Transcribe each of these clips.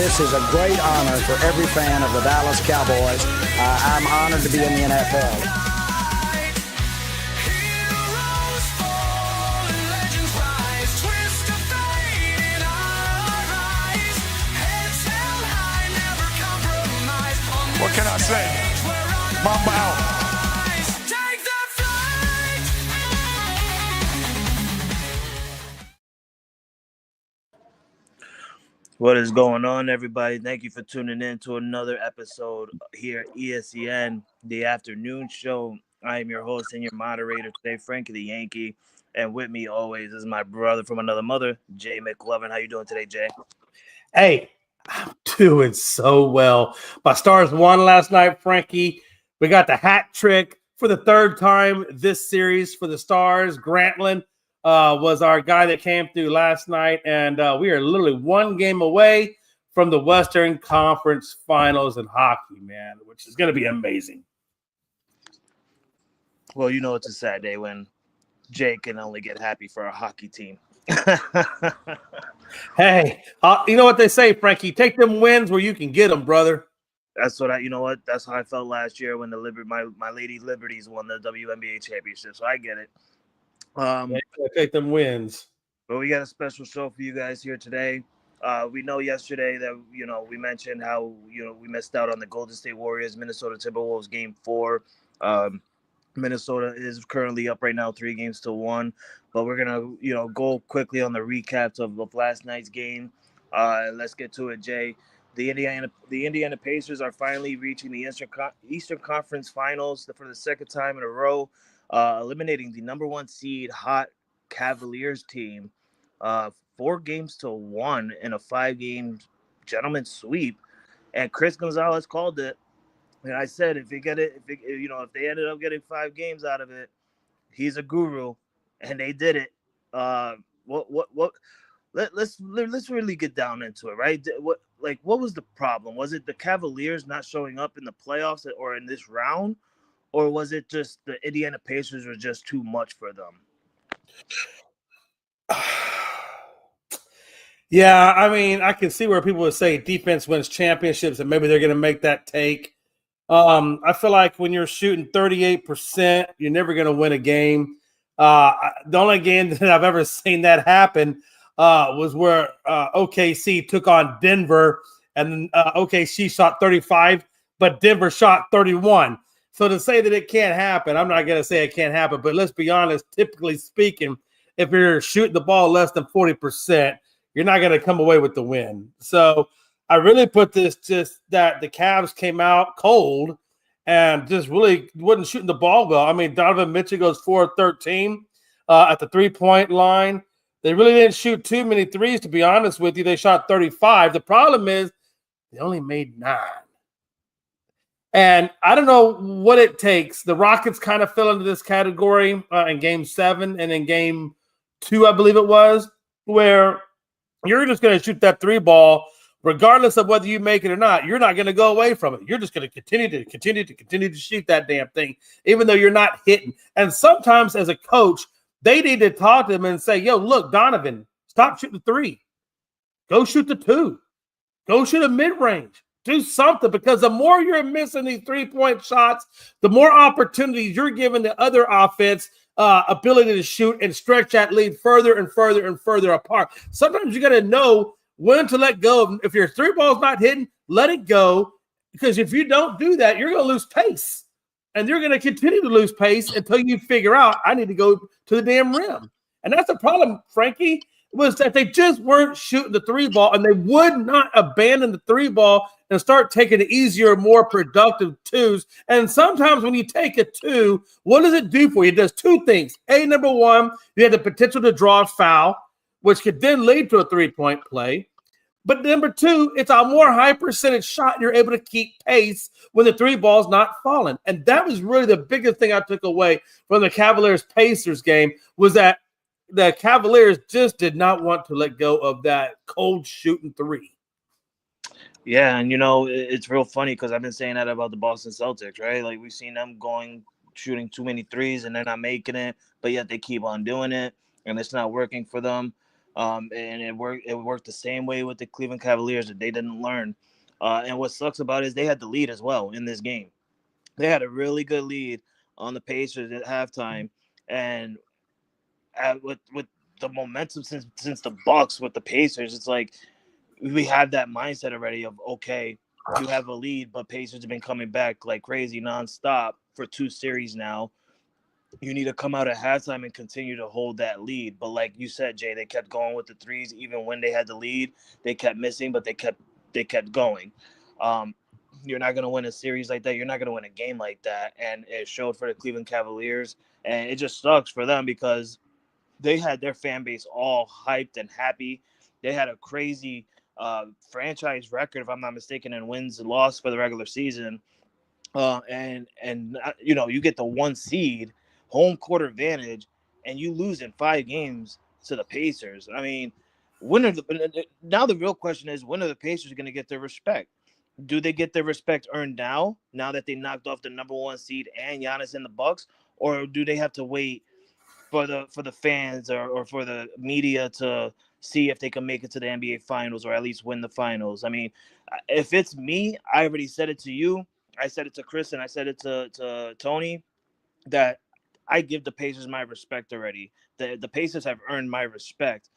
this is a great honor for every fan of the Dallas Cowboys. I'm honored to be in the NFL. What can I say? Mamba out. What is going on, everybody? Thank you for tuning in to another episode here at ESEN, the afternoon show. I am your host and your moderator today, Frankie the Yankee. And with me always is my brother from another mother, Jay McLovin. How you doing today, Jay? Hey, I'm doing so well. My Stars won last night, Frankie. We got the hat trick for the third time this series for the Stars. Grantland was our guy that came through last night, and we are literally one game away from the Western Conference Finals in hockey, man, which is going to be amazing. Well, you know it's a sad day when Jay can only get happy for a hockey team. Hey, you know what they say, Frankie? Take them wins where you can get them, brother. That's what that's how I felt last year when my Lady Liberties won the WNBA championship. So I get it. Take them wins. But we got a special show for you guys here today. We know yesterday that we mentioned how we missed out on the Golden State Warriors Minnesota Timberwolves game 4. Minnesota is currently up right now 3-1, but we're gonna go quickly on the recaps of last night's game. Let's get to it, Jay. The Indiana Pacers are finally reaching the Eastern Conference Finals for the second time in a row, eliminating the number 1 seed hot Cavaliers team 4-1 in a 5-game gentleman's sweep. And Chris Gonzalez called it. And I said, if they ended up getting 5 games out of it, he's a guru, and they did it. Let's really get down into it, right? What was the problem? Was it the Cavaliers not showing up in the playoffs or in this round, or was it just the Indiana Pacers were just too much for them? Yeah, I mean, I can see where people would say defense wins championships, and maybe they're going to make that take. I feel like when you're shooting 38%, you're never going to win a game. The only game that I've ever seen that happen was where OKC took on Denver, and OKC shot 35, but Denver shot 31. So to say that it can't happen, I'm not going to say it can't happen, but let's be honest, typically speaking, if you're shooting the ball less than 40%, you're not going to come away with the win. So I really put this just that the Cavs came out cold and just really wasn't shooting the ball well. I mean, Donovan Mitchell goes 4 of 13 at the 3-point line. They really didn't shoot too many threes, to be honest with you. They shot 35. The problem is they only made 9. And I don't know what it takes. The Rockets kind of fell into this category in Game 7 and in Game 2, I believe it was, where you're just going to shoot that 3 ball regardless of whether you make it or not. You're not going to go away from it. You're just going to continue to shoot that damn thing, even though you're not hitting. And sometimes as a coach, they need to talk to them and say, yo, look, Donovan, stop shooting the 3. Go shoot the 2. Go shoot a mid-range. Do something, because the more you're missing these 3-point shots, the more opportunities you're giving the other offense ability to shoot and stretch that lead further and further and further apart. Sometimes you got to know when to let go. If your 3 ball's not hitting, let it go, because if you don't do that, you're going to lose pace. And you're going to continue to lose pace until you figure out, I need to go to the damn rim. And that's the problem, Frankie, was that they just weren't shooting the 3 ball, and they would not abandon the 3 ball and start taking the easier, more productive 2s. And sometimes when you take a 2, what does it do for you? It does 2 things. Number 1, you have the potential to draw a foul, which could then lead to a 3-point play. But number 2, it's a more high percentage shot, and you're able to keep pace when the 3 ball's not falling. And that was really the biggest thing I took away from the Cavaliers-Pacers game, was that the Cavaliers just did not want to let go of that cold shooting 3. Yeah, and it's real funny because I've been saying that about the Boston Celtics, right? Like, we've seen them shooting too many threes and they're not making it, but yet they keep on doing it, and it's not working for them. And it worked. It worked the same way with the Cleveland Cavaliers that they didn't learn. And what sucks about it is they had the lead as well in this game. They had a really good lead on the Pacers at halftime, and with the momentum since the Bucks with the Pacers, it's like we have that mindset already of, okay, you have a lead, but Pacers have been coming back like crazy nonstop for 2 series now. You need to come out at halftime and continue to hold that lead. But like you said, Jay, they kept going with the threes even when they had the lead. They kept missing, but they kept going. You're not going to win a series like that. You're not going to win a game like that. And it showed for the Cleveland Cavaliers. And it just sucks for them because they had their fan base all hyped and happy. They had a crazy franchise record, if I'm not mistaken, in wins and loss for the regular season. And you get the 1 seed, home court advantage, and you lose in 5 games to the Pacers. I mean, now the real question is, when are the Pacers going to get their respect? Do they get their respect earned now that they knocked off the number 1 seed and Giannis and the Bucks, or do they have to wait for the fans or for the media to see if they can make it to the NBA Finals or at least win the finals? I mean, if it's me, I already said it to you, I said it to Chris, and I said it to Tony, that I give the Pacers my respect already. The Pacers have earned my respect,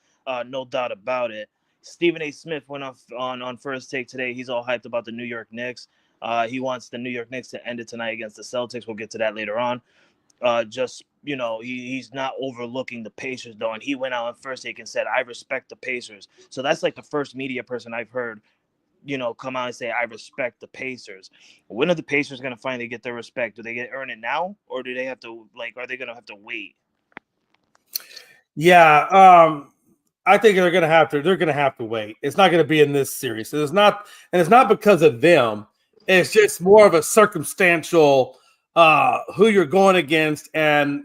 no doubt about it. Stephen A. Smith went off on First Take today. He's all hyped about the New York Knicks. He wants the New York Knicks to end it tonight against the Celtics. We'll get to that later on. He's not overlooking the Pacers, though. And he went out on First Take and said, I respect the Pacers. So that's like the first media person I've heard, come out and say, I respect the Pacers. When are the Pacers going to finally get their respect? Do they earn it now? Or do they have to, are they going to have to wait? Yeah. I think they're going to have to wait. It's not going to be in this series. It's not because of them. It's just more of a circumstantial who you're going against and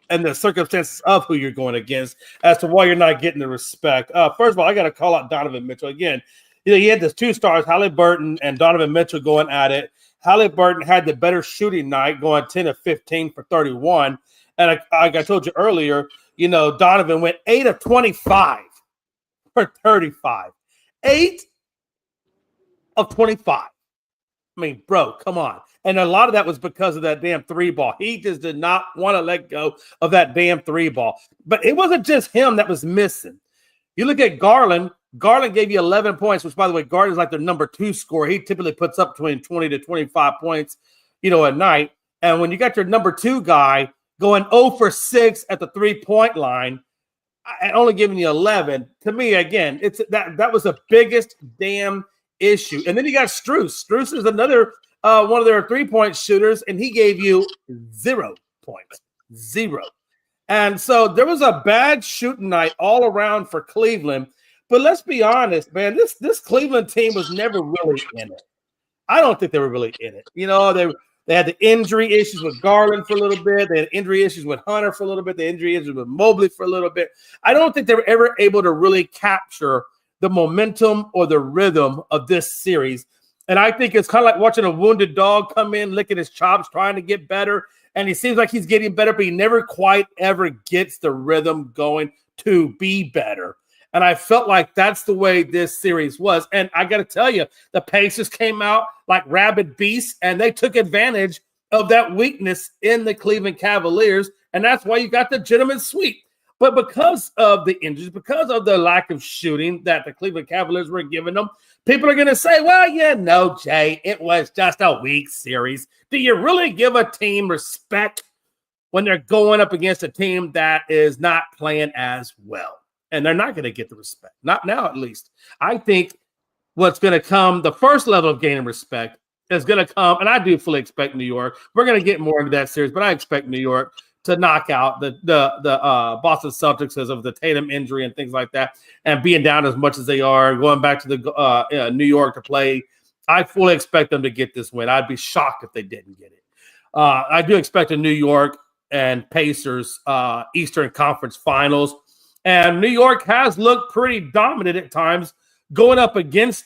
the circumstances of who you're going against as to why you're not getting the respect. First of all, I got to call out Donovan Mitchell again. He had these 2 stars, Halliburton and Donovan Mitchell, going at it. Halliburton had the better shooting night, going 10 of 15 for 31. And like I told you earlier, Donovan went 8 of 25 for 35. 8 of 25. I mean, bro, come on. And a lot of that was because of that damn 3 ball. He just did not want to let go of that damn 3 ball. But it wasn't just him that was missing. You look at Garland. Garland gave you 11 points, which, by the way, Garland is like their number 2 scorer. He typically puts up between 20 to 25 points, a night. And when you got your number 2 guy going 0 for 6 at the 3-point line and only giving you 11, to me, again, it's that was the biggest damn issue. And then you got Strus. Strus is another one of their 3-point shooters, and he gave you 0 points. 0. And so there was a bad shooting night all around for Cleveland. But let's be honest, man, this Cleveland team was never really in it. I don't think they were really in it. They had the injury issues with Garland for a little bit. They had injury issues with Hunter for a little bit. The injury issues with Mobley for a little bit. I don't think they were ever able to really capture the momentum or the rhythm of this series. And I think it's kind of like watching a wounded dog come in, licking his chops, trying to get better. And he seems like he's getting better, but he never quite ever gets the rhythm going to be better. And I felt like that's the way this series was. And I got to tell you, the Pacers came out like rabid beasts, and they took advantage of that weakness in the Cleveland Cavaliers. And that's why you got the gentleman's sweep. But because of the injuries, because of the lack of shooting that the Cleveland Cavaliers were giving them, people are going to say, well, Jay, it was just a weak series. Do you really give a team respect when they're going up against a team that is not playing as well? And they're not going to get the respect. Not now, at least. I think what's going to come, the first level of gaining respect is going to come, and I do fully expect New York. We're going to get more into that series, but I expect New York to knock out the Boston Celtics because of the Tatum injury and things like that, and being down as much as they are, going back to the New York to play. I fully expect them to get this win. I'd be shocked if they didn't get it. I do expect a New York and Pacers Eastern Conference Finals. And New York has looked pretty dominant at times going up against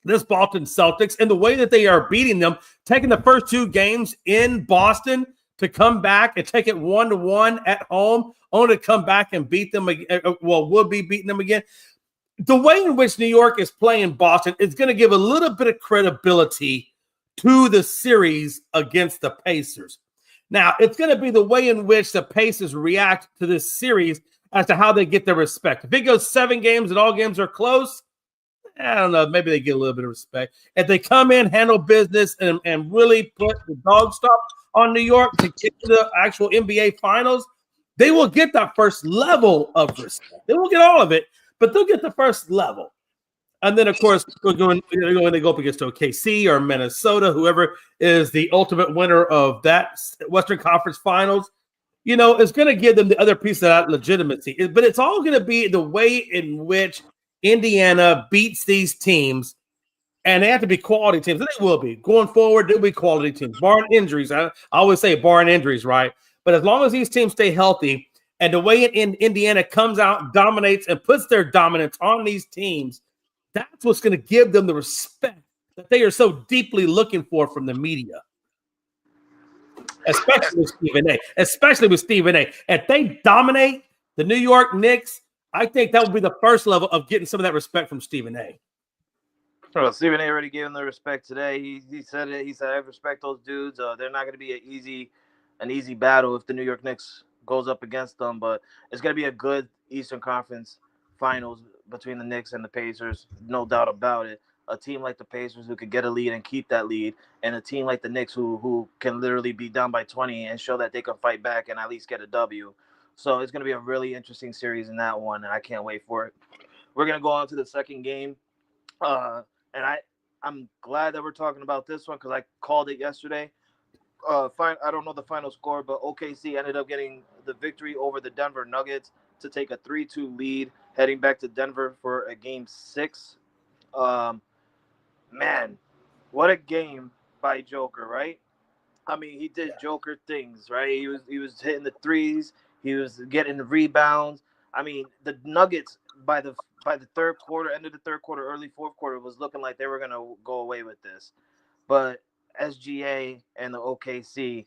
this Boston Celtics, and the way that they are beating them, taking the first 2 games in Boston to come back and take it 1-1 at home, only to come back and beat them again. Well, we'll be beating them again. The way in which New York is playing Boston is going to give a little bit of credibility to the series against the Pacers. Now, it's going to be the way in which the Pacers react to this series as to how they get their respect. If it goes 7 games and all games are close, I don't know, maybe they get a little bit of respect. If they come in, handle business, and really put the dog stop on New York to get to the actual NBA Finals, they will get that first level of respect. They won't get all of it, but they'll get the first level. And then, of course, they're going to go up against OKC or Minnesota, whoever is the ultimate winner of that Western Conference Finals. You know, it's going to give them the other piece of that legitimacy. But it's all going to be the way in which Indiana beats these teams, and they have to be quality teams. And they will be. Going forward, they'll be quality teams, barring injuries. I always say barring injuries, right? But as long as these teams stay healthy, and the way Indiana comes out, dominates, and puts their dominance on these teams, that's what's going to give them the respect that they are so deeply looking for from the media. Especially with Stephen A. If they dominate the New York Knicks, I think that would be the first level of getting some of that respect from Stephen A. Well, Stephen A. already gave him the respect today. He said it. He said, "I respect those dudes. They're not going to be an easy battle if the New York Knicks goes up against them, but it's going to be a good Eastern Conference Finals between the Knicks and the Pacers, no doubt about it. A team like the Pacers who could get a lead and keep that lead, and a team like the Knicks who can literally be down by 20 and show that they can fight back and at least get a W. So it's going to be a really interesting series in that one, and I can't wait for it. We're going to go on to the second game, and I'm glad that we're talking about this one because I called it yesterday. I don't know the final score, but OKC ended up getting the victory over the Denver Nuggets to take a 3-2 lead, heading back to Denver for a Game 6. Man, what a game by Joker, right? I mean, he did Joker things, right? He was hitting the threes, he was getting the rebounds. I mean, the Nuggets by the third quarter, end of the third quarter, early fourth quarter, was looking like they were gonna go away with this, but SGA and the OKC,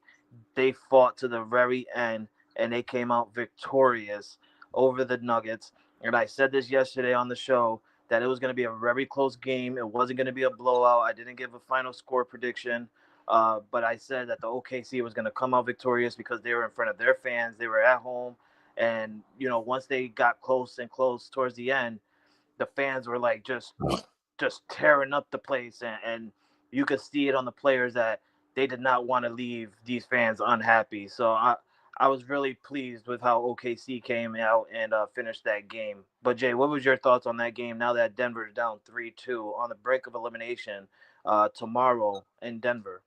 they fought to the very end, and they came out victorious over the Nuggets. And I said this yesterday on the show that it was going to be a very close game. It wasn't going to be a blowout. I didn't give a final score prediction, but I said that the OKC was going to come out victorious because they were in front of their fans. They were at home. And, you know, once they got close towards the end, the fans were like just tearing up the place. And you could see it on the players that they did not want to leave these fans unhappy. So I was really pleased with how OKC came out and finished that game. But, Jay, what was your thoughts on that game now that Denver's down 3-2 on the brink of elimination tomorrow in Denver?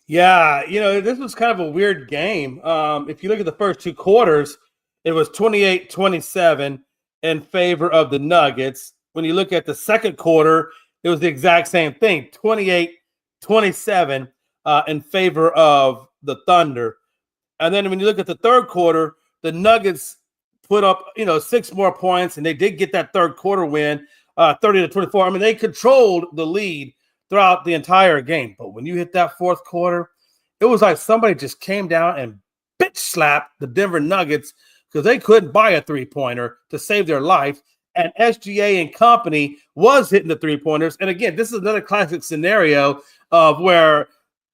Yeah, you know, this was kind of a weird game. If you look at the first 2 quarters, it was 28-27 in favor of the Nuggets. When you look at the second quarter, it was the exact same thing, 28-27 in favor of the Thunder. And then when you look at the third quarter, the Nuggets put up, 6 more points, and they did get that third quarter win, 30-24. I mean, they controlled the lead throughout the entire game. But when you hit that fourth quarter, it was like somebody just came down and bitch slapped the Denver Nuggets because they couldn't buy a three-pointer to save their life. And SGA and company was hitting the three-pointers. And again, this is another classic scenario of where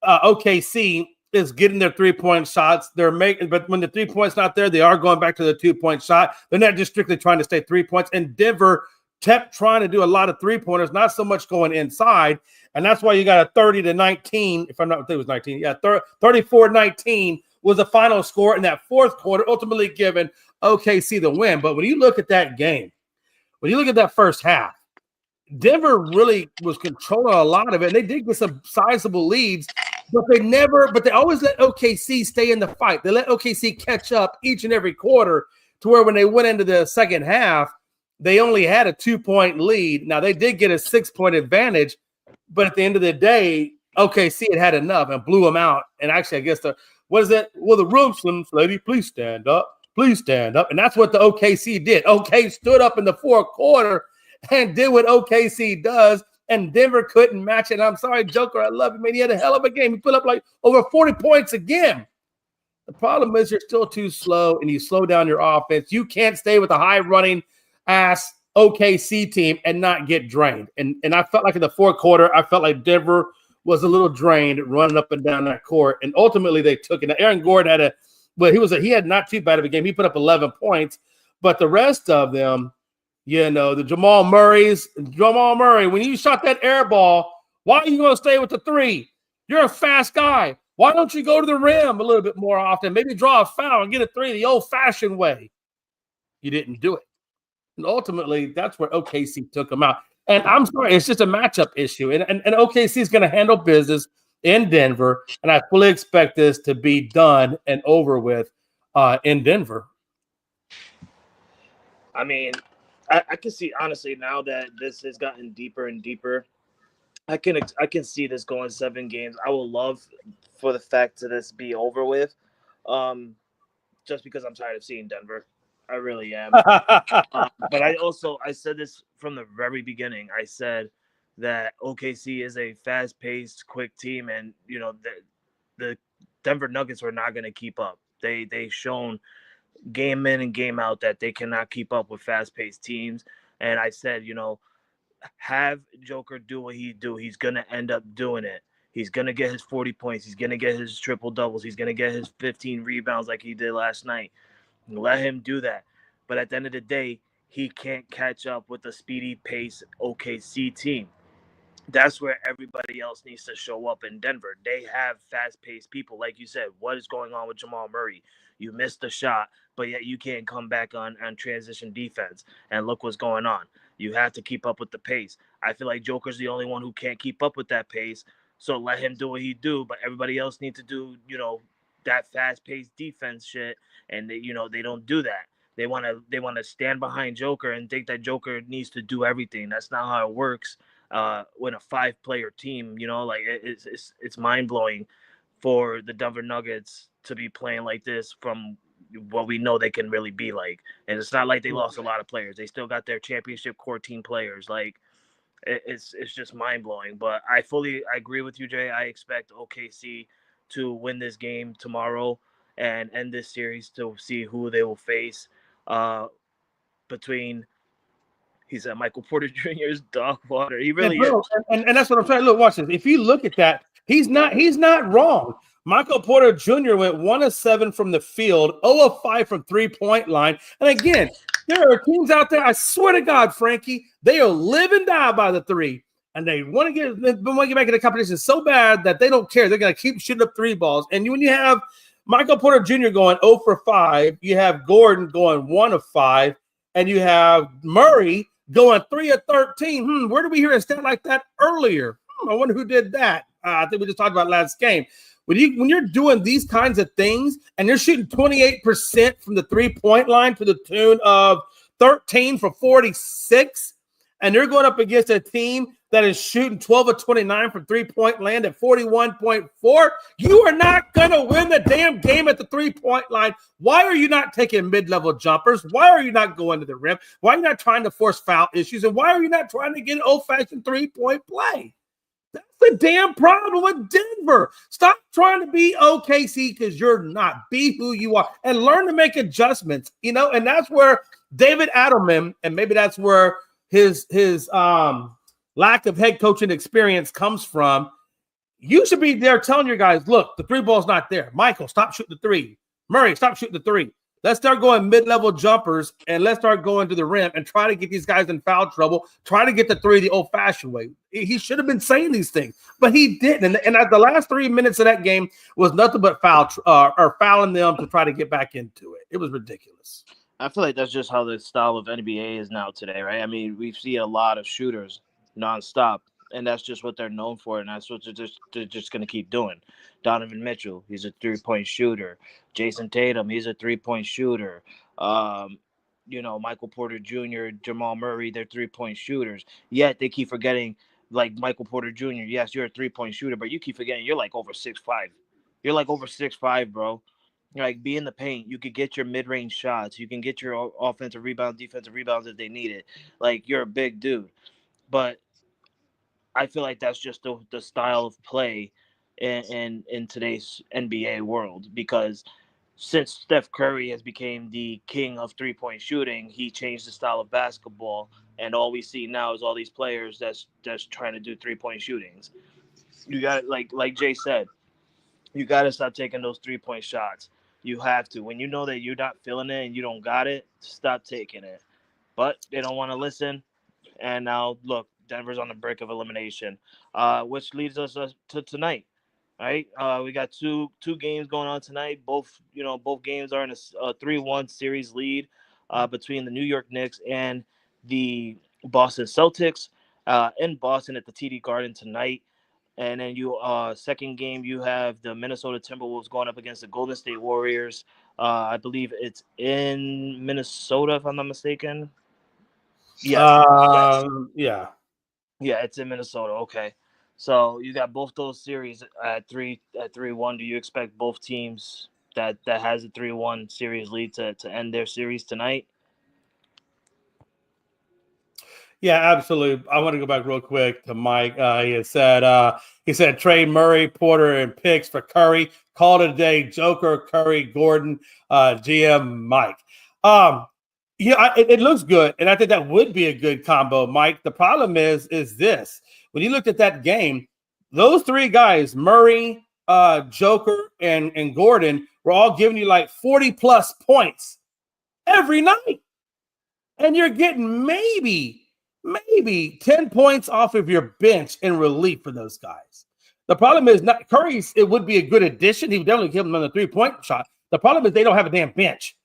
OKC is getting their three-point shots. They're making, but when the 3 points not there, they are going back to the 2-point shot. They're not just strictly trying to stay 3 points. And Denver kept trying to do a lot of three-pointers, not so much going inside. And that's why you got a 30-19. If I'm not, I think it was 19. Yeah, 34-19 was the final score in that fourth quarter, ultimately giving OKC the win. But when you look at that game, when you look at that first half, Denver really was controlling a lot of it. And they did get some sizable leads, but they always let OKC stay in the fight. They let OKC catch up each and every quarter to where when they went into the second half, they only had a 2-point lead. Now, they did get a 6-point advantage, but at the end of the day, OKC had enough and blew them out. And actually, I guess the room slims lady, please stand up. Please stand up. And that's what the OKC did. OK stood up in the fourth quarter and did what OKC does and Denver couldn't match it. I'm sorry, Joker, I love you, man. He had a hell of a game. He put up like over 40 points again. The problem is you're still too slow, and you slow down your offense. You can't stay with a high-running ass OKC team and not get drained. And I felt like in the fourth quarter, I felt like Denver was a little drained running up and down that court. And ultimately they took it. Now, Aaron Gordon he had not too bad of a game. He put up 11 points. But the rest of them, the Jamal Murray, when you shot that air ball, why are you going to stay with the three? You're a fast guy. Why don't you go to the rim a little bit more often? Maybe draw a foul and get a three the old-fashioned way. You didn't do it. And ultimately, that's where OKC took him out. And I'm sorry, it's just a matchup issue. And OKC is going to handle business in Denver, and I fully expect this to be done and over with in Denver. I mean, I can see, honestly, now that this has gotten deeper and deeper, I can see this going 7 games. I would love for the fact to this be over with, just because I'm tired of seeing Denver. I really am. But I said this from the very beginning. I said that OKC is a fast-paced, quick team, and the Denver Nuggets were not going to keep up. They shown game in and game out that they cannot keep up with fast-paced teams. And I said, have Joker do what he do. He's going to end up doing it. He's going to get his 40 points. He's going to get his triple doubles. He's going to get his 15 rebounds like he did last night. Let him do that. But at the end of the day, he can't catch up with the speedy pace OKC team. That's where everybody else needs to show up in Denver. They have fast-paced people. Like you said, what is going on with Jamal Murray? You missed the shot, but yet you can't come back on transition defense. And look what's going on. You have to keep up with the pace. I feel like Joker's the only one who can't keep up with that pace. So let him do what he do, but everybody else needs to do, that fast-paced defense shit, and they don't do that. They want to stand behind Joker and think that Joker needs to do everything. That's not how it works. When a 5-player team, it's mind-blowing for the Denver Nuggets to be playing like this from what we know they can really be like. And it's not like they lost a lot of players. They still got their championship core team players. Like, it's just mind-blowing. But I agree with you, Jay. I expect OKC to win this game tomorrow and end this series to see who they will face between, he said, Michael Porter Jr.'s dog water. He really is. And that's what I'm trying to look. Watch this. If you look at that, he's not wrong. Michael Porter Jr. went 1 of 7 from the field, 0 of 5 from 3-point line. And again, there are teams out there, I swear to God, Frankie, they are live and die by the three. And they want to get back in the competition so bad that they don't care. They're going to keep shooting up 3 balls. And when you have Michael Porter Jr. going 0 for 5, you have Gordon going 1 of 5, and you have Murray going 3 of 13. Where did we hear a stat like that earlier? I wonder who did that. I think we just talked about last game. When you're doing these kinds of things and you're shooting 28% from the 3-point line to the tune of 13 for 46, and you're going up against a team that is shooting 12 of 29 from 3-point land at 41.4, you are not going to win the damn game at the 3-point line. Why are you not taking mid-level jumpers? Why are you not going to the rim? Why are you not trying to force foul issues? And why are you not trying to get an old-fashioned 3-point play? That's the damn problem with Denver. Stop trying to be OKC because you're not. Be who you are and learn to make adjustments, and that's where David Adelman, and maybe that's where his lack of head coaching experience comes from. You should be there telling your guys, look, the 3 ball's not there. Michael, stop shooting the 3. Murray, stop shooting the 3. Let's start going mid-level jumpers and let's start going to the rim and try to get these guys in foul trouble. Try to get the 3 the old-fashioned way. He should have been saying these things, but he didn't. And at the last 3 minutes of that game was nothing but fouling them to try to get back into it. It was ridiculous. I feel like that's just how the style of NBA is now today, right? I mean, we see a lot of shooters nonstop, and that's just what they're known for, and that's what they're just going to keep doing. Donovan Mitchell, he's a 3-point shooter. Jason Tatum, he's a 3-point shooter. Michael Porter Jr., Jamal Murray, they're 3-point shooters. Yet they keep forgetting, like Michael Porter Jr., yes, you're a 3-point shooter, but you keep forgetting you're like over 6'5". You're like over 6'5", bro. Like, be in the paint. You could get your mid-range shots. You can get your offensive rebounds, defensive rebounds if they need it. Like, you're a big dude. But I feel like that's just the style of play in today's NBA world, because since Steph Curry has become the king of 3-point shooting, he changed the style of basketball, and all we see now is all these players that's trying to do 3-point shootings. You got, like Jay said, you got to stop taking those 3-point shots. You have to. When you know that you're not feeling it and you don't got it, stop taking it. But they don't want to listen. And now, look, Denver's on the brink of elimination, which leads us to tonight. Right, we got two games going on tonight. Both games are in a 3-1 series lead between the New York Knicks and the Boston Celtics in Boston at the TD Garden tonight. And then second game, you have the Minnesota Timberwolves going up against the Golden State Warriors. I believe it's in Minnesota, if I'm not mistaken. Yes. Yeah. Yeah, it's in Minnesota. Okay. So you got both those series at 3-1. Do you expect both teams that has a 3-1 series lead to end their series tonight? Yeah, absolutely. I want to go back real quick to Mike. He said trade Murray, Porter, and picks for Curry. Call it a day. Joker, Curry, Gordon, GM, Mike. It looks good, and I think that would be a good combo, Mike. The problem is this: when you looked at that game, those three guys, Murray, Joker, and Gordon, were all giving you like 40+ points every night, and you're getting maybe 10 points off of your bench in relief for those guys. The problem is not Curry's. It would be a good addition. He would definitely give them on the 3-point shot. The problem is they don't have a damn bench.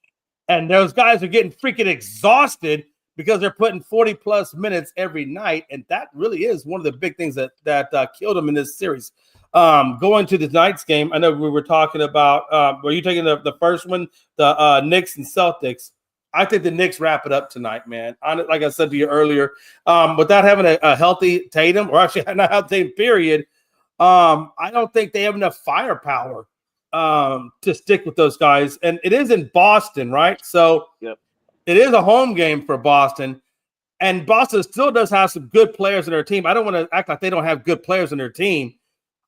And those guys are getting freaking exhausted because they're putting 40+ minutes every night. And that really is one of the big things that killed them in this series. Going to the night's game, I know we were talking about, were you taking the first one, the Knicks and Celtics? I think the Knicks wrap it up tonight, man. Like I said to you earlier, without having a healthy Tatum, or actually not healthy Tatum, period, I don't think they have enough firepower to stick with those guys. And it is in Boston, right? So Yep. It is a home game for Boston. And Boston still does have some good players in their team. I don't want to act like they don't have good players in their team.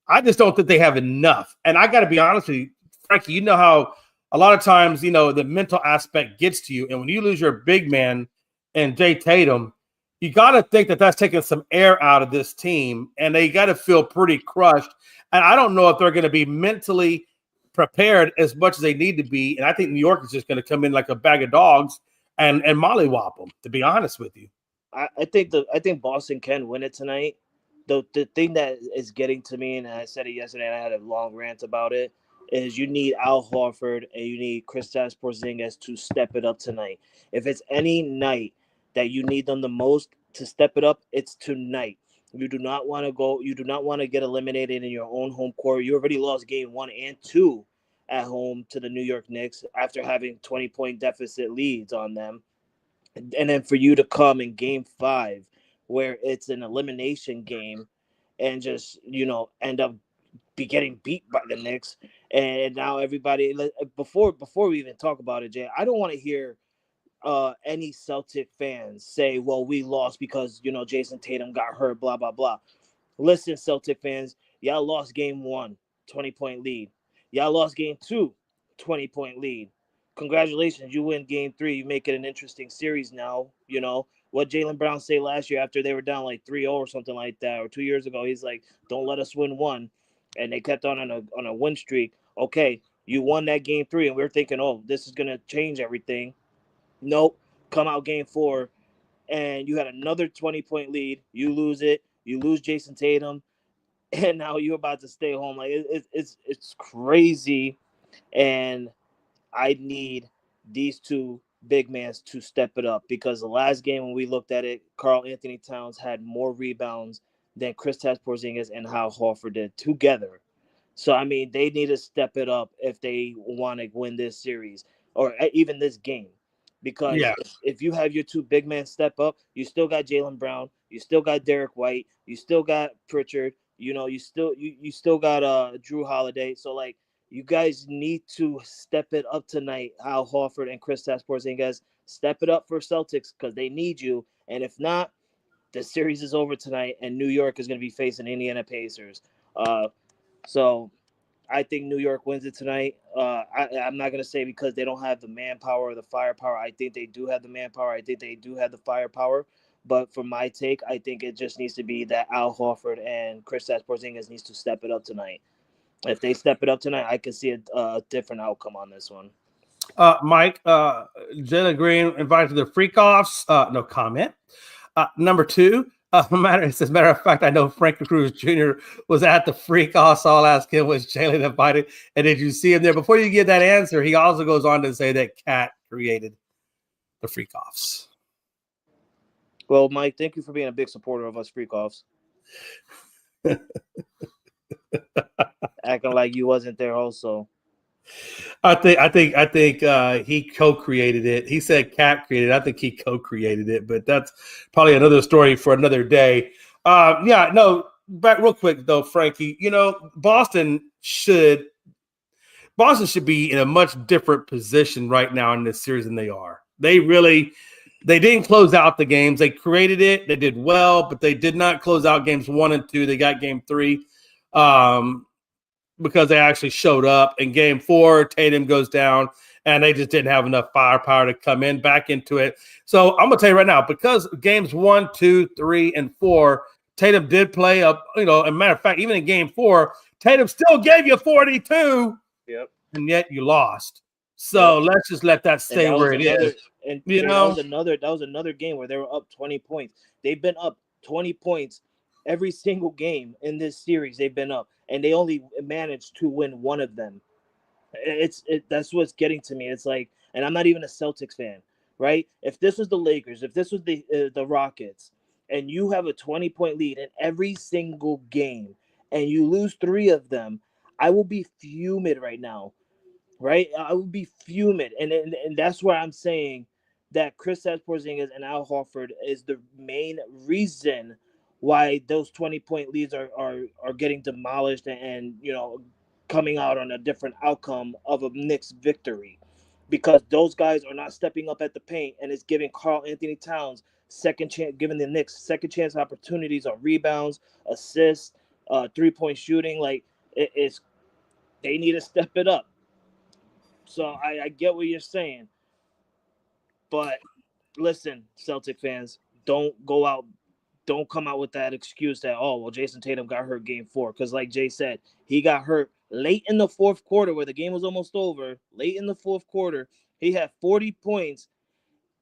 I just don't think they have enough. And I got to be honest with you, Frankie, you know how a lot of times, the mental aspect gets to you. And when you lose your big man and Jay Tatum, you got to think that that's taking some air out of this team. And they got to feel pretty crushed. And I don't know if they're going to be mentally prepared as much as they need to be. And I think New York is just going to come in like a bag of dogs and mollywop them, to be honest with you. I think Boston can win it tonight. The thing that is getting to me, and I said it yesterday, and I had a long rant about it, is you need Al Horford and you need Kristaps Porzingis to step it up tonight. If it's any night that you need them the most to step it up, it's tonight. You do not want to go. You do not want to get eliminated in your own home court. You already lost game 1 and 2 at home to the New York Knicks after having 20-point deficit leads on them. And then for you to come in game 5 where it's an elimination game and just, end up getting beat by the Knicks. And now everybody, before we even talk about it, Jay, I don't want to hear any Celtic fans say, well, we lost because, Jason Tatum got hurt, blah, blah, blah. Listen, Celtic fans, y'all lost game 1, 20-point lead. Y'all lost game 2, 20-point lead. Congratulations, you win game 3. You make it an interesting series now. What Jaylen Brown say last year after they were down like 3-0 or something like that, or 2 years ago, he's like, don't let us win 1. And they kept on a win streak. Okay, you won that game 3, and we were thinking, oh, this is going to change everything. Nope. Come out game 4, and you had another 20-point lead. You lose it. You lose Jason Tatum, and now you're about to stay home. Like it's crazy, and I need these two big men to step it up, because the last game when we looked at it, Karl Anthony Towns had more rebounds than Kristaps Porzingis and Hal Horford did together. So, I mean, they need to step it up if they want to win this series or even this game. Because Yeah. if you have your two big men step up, you still got Jaylen Brown, you still got Derek White, you still got Pritchard, you still got Drew Holiday. So, like, you guys need to step it up tonight. Hal Horford and Kristaps Porzingis, step it up for Celtics because they need you. And if not, the series is over tonight, and New York is going to be facing Indiana Pacers. So I think New York wins it tonight. I'm not going to say because they don't have the manpower or the firepower. I think they do have the manpower. I think they do have the firepower. But for my take, I think it just needs to be that Al Horford and Kristaps Porzingis needs to step it up tonight. If they step it up tonight, I can see a different outcome on this one. Mike, Jalen Green invited to the freak-offs. No comment. Number two, as a matter of fact, I know Frank Cruz Jr. was at the freak-offs. So I'll ask him, was Jalen invited? And did you see him there? Before you get that answer, he also goes on to say that Cat created the freak-offs. Well, Mike, thank you for being a big supporter of us freak-offs. Acting like you wasn't there also. I think he co-created it. He said Cat created it. I think he co-created it, but that's probably another story for another day. Back real quick though, Frankie. Boston should be in a much different position right now in this series than they are. They didn't close out the games. They created it. They did well, but they did not close out games 1 and 2. They got game 3. Because they actually showed up. In game 4, Tatum goes down, and they just didn't have enough firepower to come back into it. So I'm going to tell you right now, because games 1, 2, 3, and 4, Tatum did play up, as a matter of fact, even in game 4, Tatum still gave you 42, and yet you lost. So let's just let that stay where it is. And that was another game where they were up 20 points. They've been up 20 points every single game in this series. They've been up, and they only managed to win one of them. That's what's getting to me. It's like, and I'm not even a Celtics fan, right? If this was the Lakers, if this was the Rockets, and you have a 20-point lead in every single game, and you lose 3 of them, I will be fuming right now, right? I will be fuming, and that's why I'm saying that Kristaps Porzingis and Al Horford is the main reason why those 20-point leads are getting demolished and coming out on a different outcome of a Knicks victory, because those guys are not stepping up at the paint, and it's giving Karl Anthony Towns giving the Knicks second chance opportunities on rebounds, assists, 3-point shooting. Like they need to step it up. So I get what you're saying, but listen, Celtic fans, don't come out with that excuse that, Jason Tatum got hurt game 4. Because like Jay said, he got hurt late in the fourth quarter where the game was almost over. Late in the fourth quarter, he had 40 points,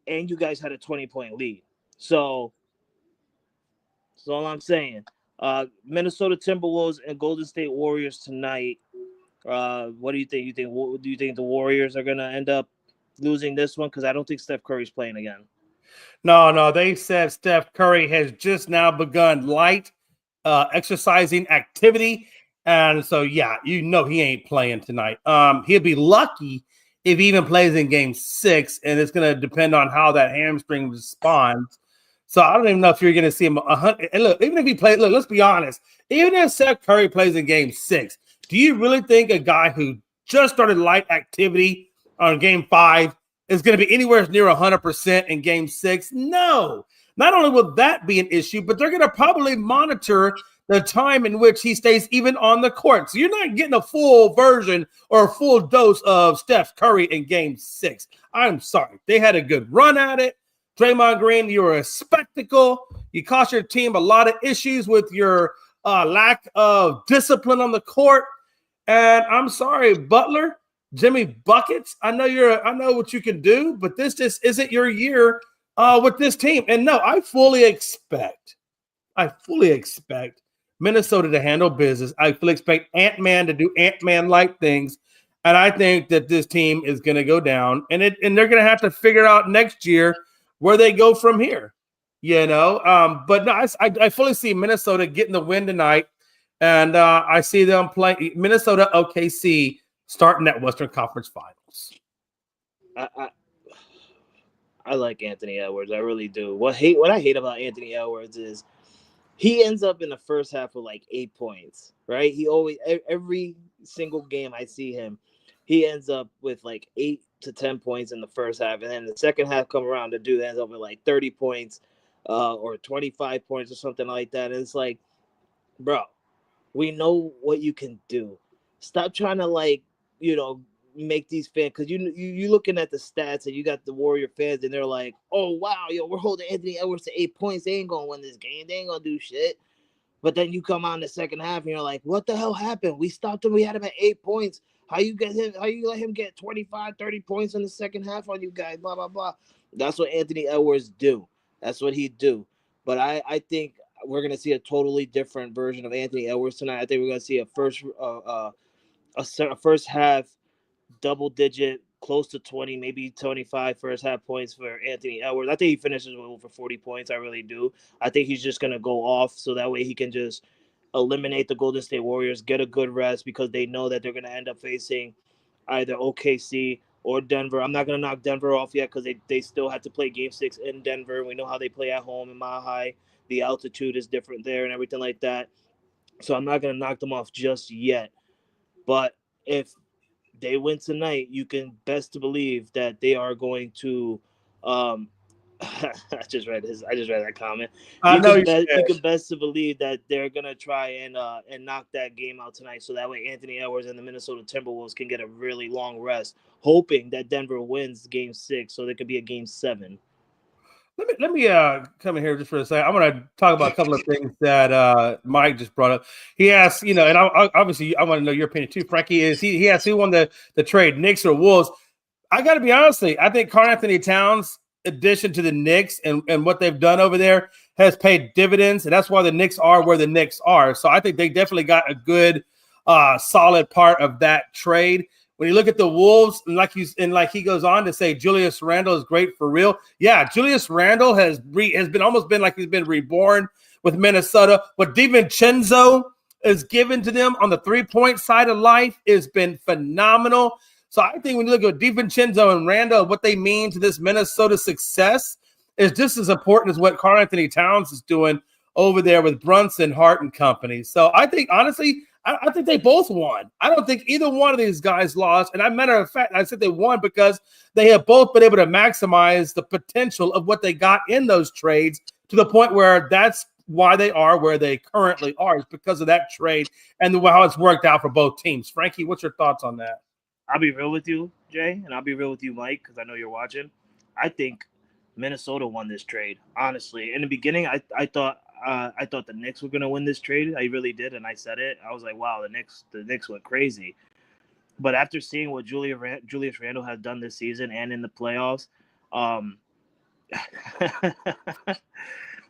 and you guys had a 20-point lead. So that's all I'm saying. Minnesota Timberwolves and Golden State Warriors tonight. What do you think? Do you think the Warriors are going to end up losing this one? Because I don't think Steph Curry's playing again. No. They said Steph Curry has just now begun light exercising activity. And so, he ain't playing tonight. He'll be lucky if he even plays in game 6, and it's going to depend on how that hamstring responds. So I don't even know if you're going to see him 100. And look, even if he plays, let's be honest. Even if Steph Curry plays in game 6, do you really think a guy who just started light activity on game 5 is going to be anywhere near 100% in game 6? No. Not only will that be an issue, but they're going to probably monitor the time in which he stays even on the court. So you're not getting a full version or a full dose of Steph Curry in game 6. I'm sorry. They had a good run at it. Draymond Green, you were a spectacle. You cost your team a lot of issues with your lack of discipline on the court. And I'm sorry, Butler, Jimmy Buckets, I know what you can do, but this just isn't your year with this team. And no, I fully expect Minnesota to handle business. I fully expect Ant-Man to do Ant-Man-like things. And I think that this team is going to go down, and they're going to have to figure out next year where they go from here, But no, I fully see Minnesota getting the win tonight, and I see them playing Minnesota OKC starting that Western Conference Finals. I like Anthony Edwards. I really do. What I hate about Anthony Edwards is he ends up in the first half with like 8 points, right? He always, every single game I see him, he ends up with like 8 to 10 points in the first half. And then the second half come around, the dude ends up with like 30 points, or 25 points or something like that. And it's like, bro, we know what you can do. Stop trying to make these fans, because you looking at the stats and you got the Warrior fans and they're like, oh wow, yo, we're holding Anthony Edwards to 8 points. They ain't gonna win this game. They ain't gonna do shit. But then you come out in the second half and you're like, what the hell happened? We stopped him. We had him at 8 points. How you let him get 25, 30 points in the second half on you guys? Blah, blah, blah. That's what Anthony Edwards do. That's what he do. But I think we're gonna see a totally different version of Anthony Edwards tonight. I think we're gonna see a first half double digit, close to 20, maybe 25 first half points for Anthony Edwards. I think he finishes with over 40 points. I really do. I think he's just going to go off so that way he can just eliminate the Golden State Warriors, get a good rest, because they know that they're going to end up facing either OKC or Denver. I'm not going to knock Denver off yet because they still have to play Game 6 in Denver. We know how they play at home in Mile High. The altitude is different there and everything like that. So I'm not going to knock them off just yet. But if they win tonight, you can best to believe that they are going to. I just read that comment. I know you You can best to believe that they're gonna try and knock that game out tonight, so that way Anthony Edwards and the Minnesota Timberwolves can get a really long rest, hoping that Denver wins Game 6, so there could be a Game 7. Let me come in here just for a second. I'm going to talk about a couple of things that Mike just brought up. He asked, and obviously I want to know your opinion too, Frankie. Is he asked who won the trade, Knicks or Wolves? I got to be honest, I think Karl-Anthony Towns' addition to the Knicks and what they've done over there has paid dividends, and that's why the Knicks are where the Knicks are. So I think they definitely got a good, solid part of that trade. When you look at the Wolves, and like he goes on to say, Julius Randle is great for real. Yeah, Julius Randle has been almost been like he's been reborn with Minnesota. What DiVincenzo is given to them on the 3-point side of life has been phenomenal. So I think when you look at DiVincenzo and Randle, what they mean to this Minnesota success is just as important as what Karl-Anthony Towns is doing over there with Brunson, Hart, and company. So I think, honestly, I think they both won. I don't think either one of these guys lost. And matter of fact, I said they won because they have both been able to maximize the potential of what they got in those trades to the point where that's why they are where they currently are. It's because of that trade and how it's worked out for both teams. Frankie, what's your thoughts on that? I'll be real with you, Jay, and I'll be real with you, Mike, because I know you're watching. I think Minnesota won this trade. Honestly, in the beginning, I thought the Knicks were going to win this trade. I really did, and I said it. I was like, wow, the Knicks went crazy. But after seeing what Julius Randle has done this season and in the playoffs,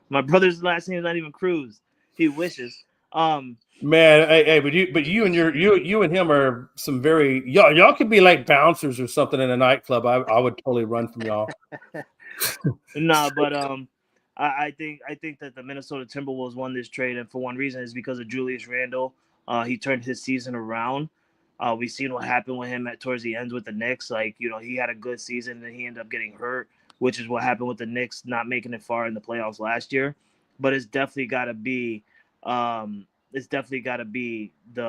my brother's last name is not even Cruz. He wishes. Man, hey, but you and him are some very y'all could be like bouncers or something in a nightclub. I would totally run from y'all. No, but I think that the Minnesota Timberwolves won this trade, and for one reason is because of Julius Randle. He turned his season around. We've seen what happened with him towards the end with the Knicks. Like, he had a good season, and then he ended up getting hurt, which is what happened with the Knicks not making it far in the playoffs last year. But it's definitely got to be the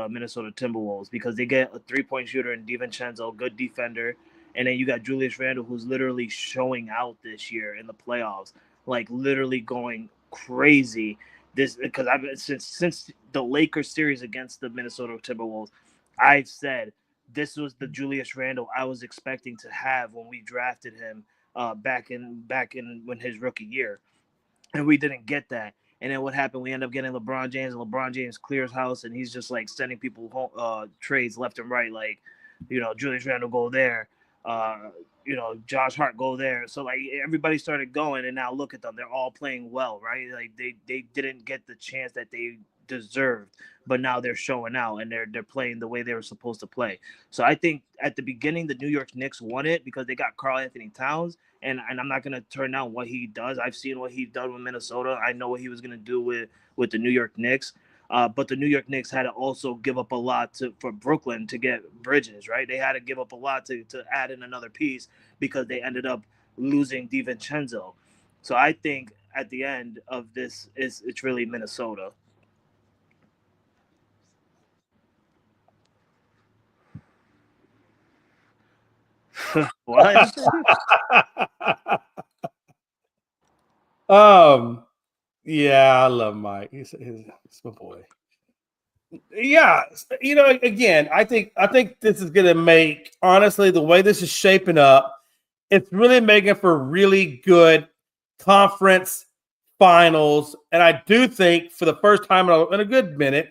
Minnesota Timberwolves, because they get a 3-point shooter in DiVincenzo, good defender, and then you got Julius Randle, who's literally showing out this year in the playoffs, like literally going crazy. Because I've since the Lakers series against the Minnesota Timberwolves, I've said this was the Julius Randle I was expecting to have when we drafted him back in when his rookie year, and we didn't get that. And then what happened? We end up getting LeBron James, and LeBron James clears house, and he's just like sending people home, trades left and right. Like, Julius Randle go there, Josh Hart go there. So like everybody started going, and now look at them. They're all playing well, right? Like they didn't get the chance that they deserved, but now they're showing out and they're playing the way they were supposed to play. So I think at the beginning the New York Knicks won it because they got Karl-Anthony Towns, and I'm not gonna turn down what he does. I've seen what he's done with Minnesota. I know what he was gonna do with the New York Knicks. But the New York Knicks had to also give up a lot for Brooklyn to get Bridges, right? They had to give up a lot to add in another piece because they ended up losing DiVincenzo. So I think at the end of this it's really Minnesota. What? Yeah, I love Mike. He's my boy. Yeah, again, I think this is going to make, honestly, the way this is shaping up, it's really making for really good conference finals. And I do think for the first time in a good minute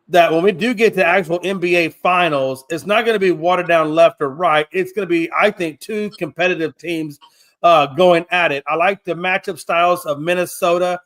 that when we do get to actual NBA finals, it's not going to be watered down left or right. It's going to be, I think, two competitive teams going at it. I like the matchup styles of Minnesota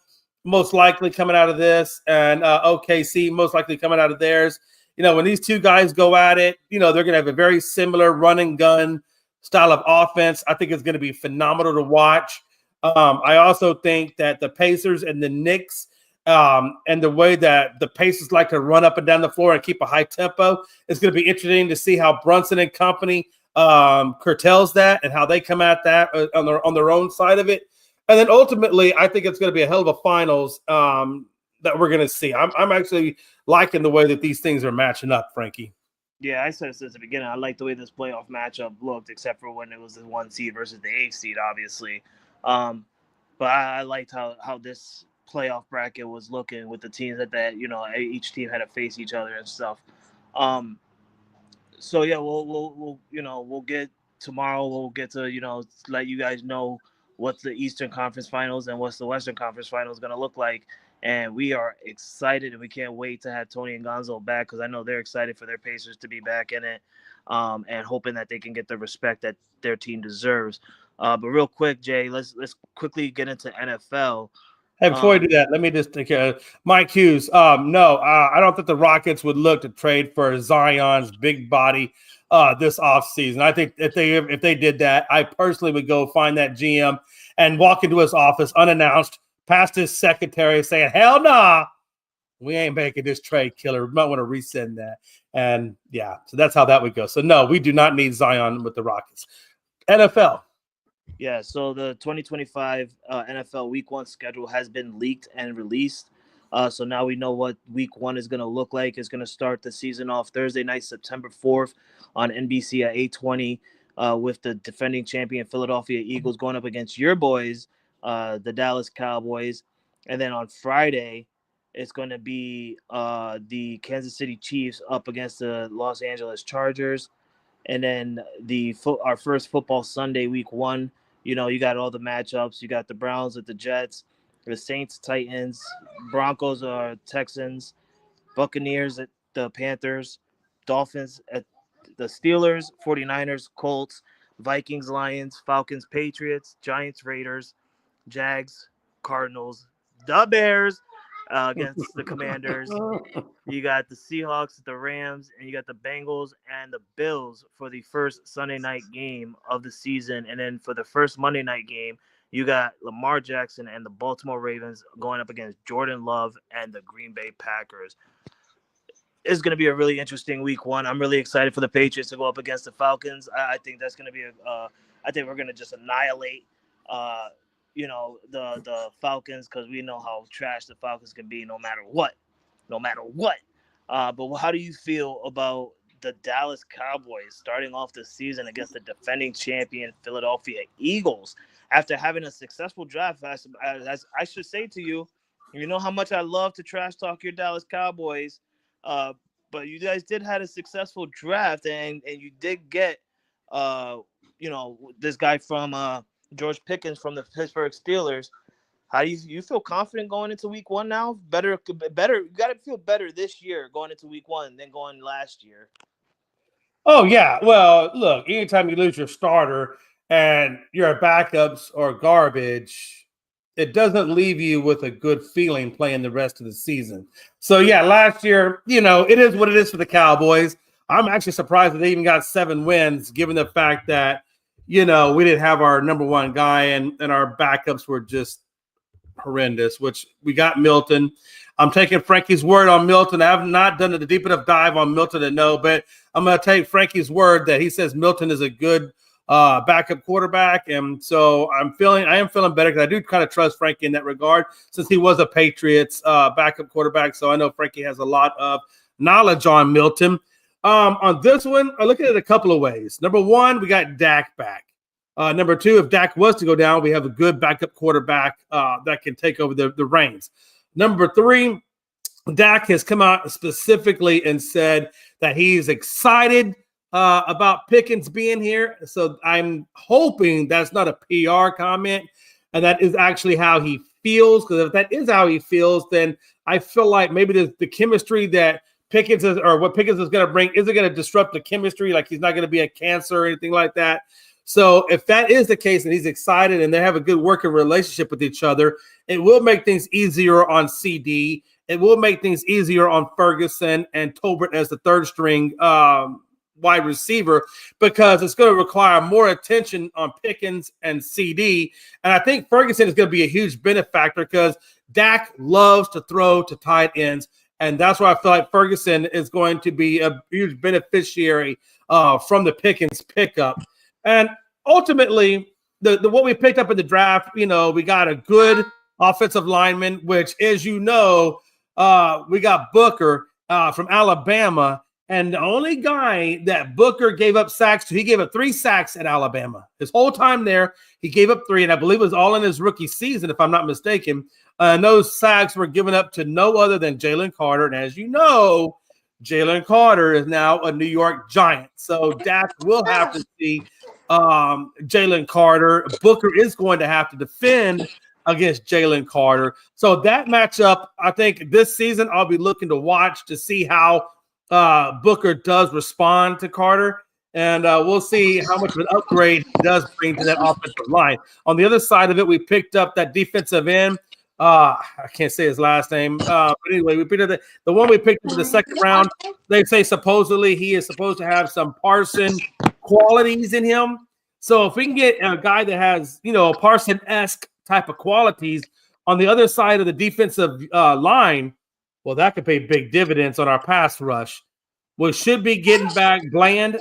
most likely coming out of this, and OKC most likely coming out of theirs. When these two guys go at it, they're going to have a very similar run and gun style of offense. I think it's going to be phenomenal to watch. I also think that the Pacers and the Knicks, and the way that the Pacers like to run up and down the floor and keep a high tempo, it's going to be interesting to see how Brunson and company curtails that and how they come at that on their own side of it. And then ultimately, I think it's going to be a hell of a finals that we're going to see. I'm actually liking the way that these things are matching up, Frankie. Yeah, I said it since the beginning. I like the way this playoff matchup looked, except for when it was the 1 seed versus the 8 seed, obviously. But I liked how this playoff bracket was looking with the teams that each team had to face each other and stuff. So yeah, we'll get tomorrow. We'll get to let you guys know what's the Eastern Conference Finals and what's the Western Conference Finals going to look like. And we are excited, and we can't wait to have Tony and Gonzo back, because I know they're excited for their Pacers to be back in it, and hoping that they can get the respect that their team deserves. But real quick, Jay, let's quickly get into NFL. Hey, before I do that, let me just take care of Mike Hughes. No, I don't think the Rockets would look to trade for Zion's big body this offseason. I think if they did that, I personally would go find that GM and walk into his office unannounced, past his secretary, saying, "Hell nah, we ain't making this trade, killer. We might want to resend that." And yeah, so that's how that would go. So no, we do not need Zion with the Rockets. NFL. Yeah, so the 2025 NFL Week 1 schedule has been leaked and released. So now we know what Week 1 is going to look like. It's going to start the season off Thursday night, September 4th on NBC at 8:20 with the defending champion Philadelphia Eagles going up against your boys, the Dallas Cowboys. And then on Friday, it's going to be the Kansas City Chiefs up against the Los Angeles Chargers. And then our first football Sunday, Week 1, you got all the matchups. You got the Browns at the Jets, the Saints, Titans, Broncos, Texans, Buccaneers at the Panthers, Dolphins at the Steelers, 49ers, Colts, Vikings, Lions, Falcons, Patriots, Giants, Raiders, Jags, Cardinals, the Bears against the Commanders. You got the Seahawks, the Rams, and you got the Bengals and the Bills for the first Sunday night game of the season. And then for the first Monday night game, you got Lamar Jackson and the Baltimore Ravens going up against Jordan Love and the Green Bay Packers. It's going to be a really interesting Week 1. I'm really excited for the Patriots to go up against the Falcons. I think that's going to be I think we're going to just annihilate the Falcons, because we know how trash the Falcons can be no matter what. But how do you feel about the Dallas Cowboys starting off the season against the defending champion Philadelphia Eagles after having a successful draft? As I should say to you, you know how much I love to trash talk your Dallas Cowboys, but you guys did have a successful draft, and you did get this guy from George Pickens from the Pittsburgh Steelers. How do you feel confident going into Week 1 now? Better. You got to feel better this year going into Week 1 than going last year. Oh yeah. Well, look, anytime you lose your starter and your backups are garbage, it doesn't leave you with a good feeling playing the rest of the season. So yeah, last year, it is what it is for the Cowboys. I'm actually surprised that they even got 7 wins, given the fact that we didn't have our number one guy and our backups were just horrendous, which we got Milton. I'm taking Frankie's word on Milton. I have not done the deep enough dive on Milton to know, but I'm going to take Frankie's word that he says Milton is a good backup quarterback. And so I am feeling better, because I do kind of trust Frankie in that regard, since he was a Patriots backup quarterback. So I know Frankie has a lot of knowledge on Milton. On this one, I look at it a couple of ways. Number one, we got Dak back. Number two, if Dak was to go down, we have a good backup quarterback that can take over the reins. Number three, Dak has come out specifically and said that he's excited about Pickens being here. So I'm hoping that's not a PR comment and that is actually how he feels. Because if that is how he feels, then I feel like maybe the chemistry that Pickens is, or what Pickens is going to bring, isn't going to disrupt the chemistry. Like he's not going to be a cancer or anything like that. So if that is the case and he's excited and they have a good working relationship with each other, it will make things easier on CD. It will make things easier on Ferguson and Tolbert as the third string wide receiver, because it's going to require more attention on Pickens and CD. And I think Ferguson is going to be a huge benefactor because Dak loves to throw to tight ends. And that's why I feel like Ferguson is going to be a huge beneficiary from the Pickens pickup. And ultimately, the what we picked up in the draft, we got a good offensive lineman, which, as you know, we got Booker from Alabama. And the only guy that Booker gave up sacks to, he gave up 3 sacks at Alabama. His whole time there, he gave up 3, and I believe it was all in his rookie season, if I'm not mistaken. And those sacks were given up to no other than Jalen Carter. And as you know, Jalen Carter is now a New York Giant. So Dak will have to see Jalen Carter. Booker is going to have to defend against Jalen Carter. So that matchup, I think this season I'll be looking to watch to see how Booker does respond to Carter. And we'll see how much of an upgrade he does bring to that offensive line. On the other side of it, we picked up that defensive end. I can't say his last name. But anyway, we picked up the one we picked up in the second round. They say supposedly he is supposed to have some Parson qualities in him. So if we can get a guy that has, a Parson-esque type of qualities on the other side of the defensive line, well, that could pay big dividends on our pass rush. We should be getting back Bland,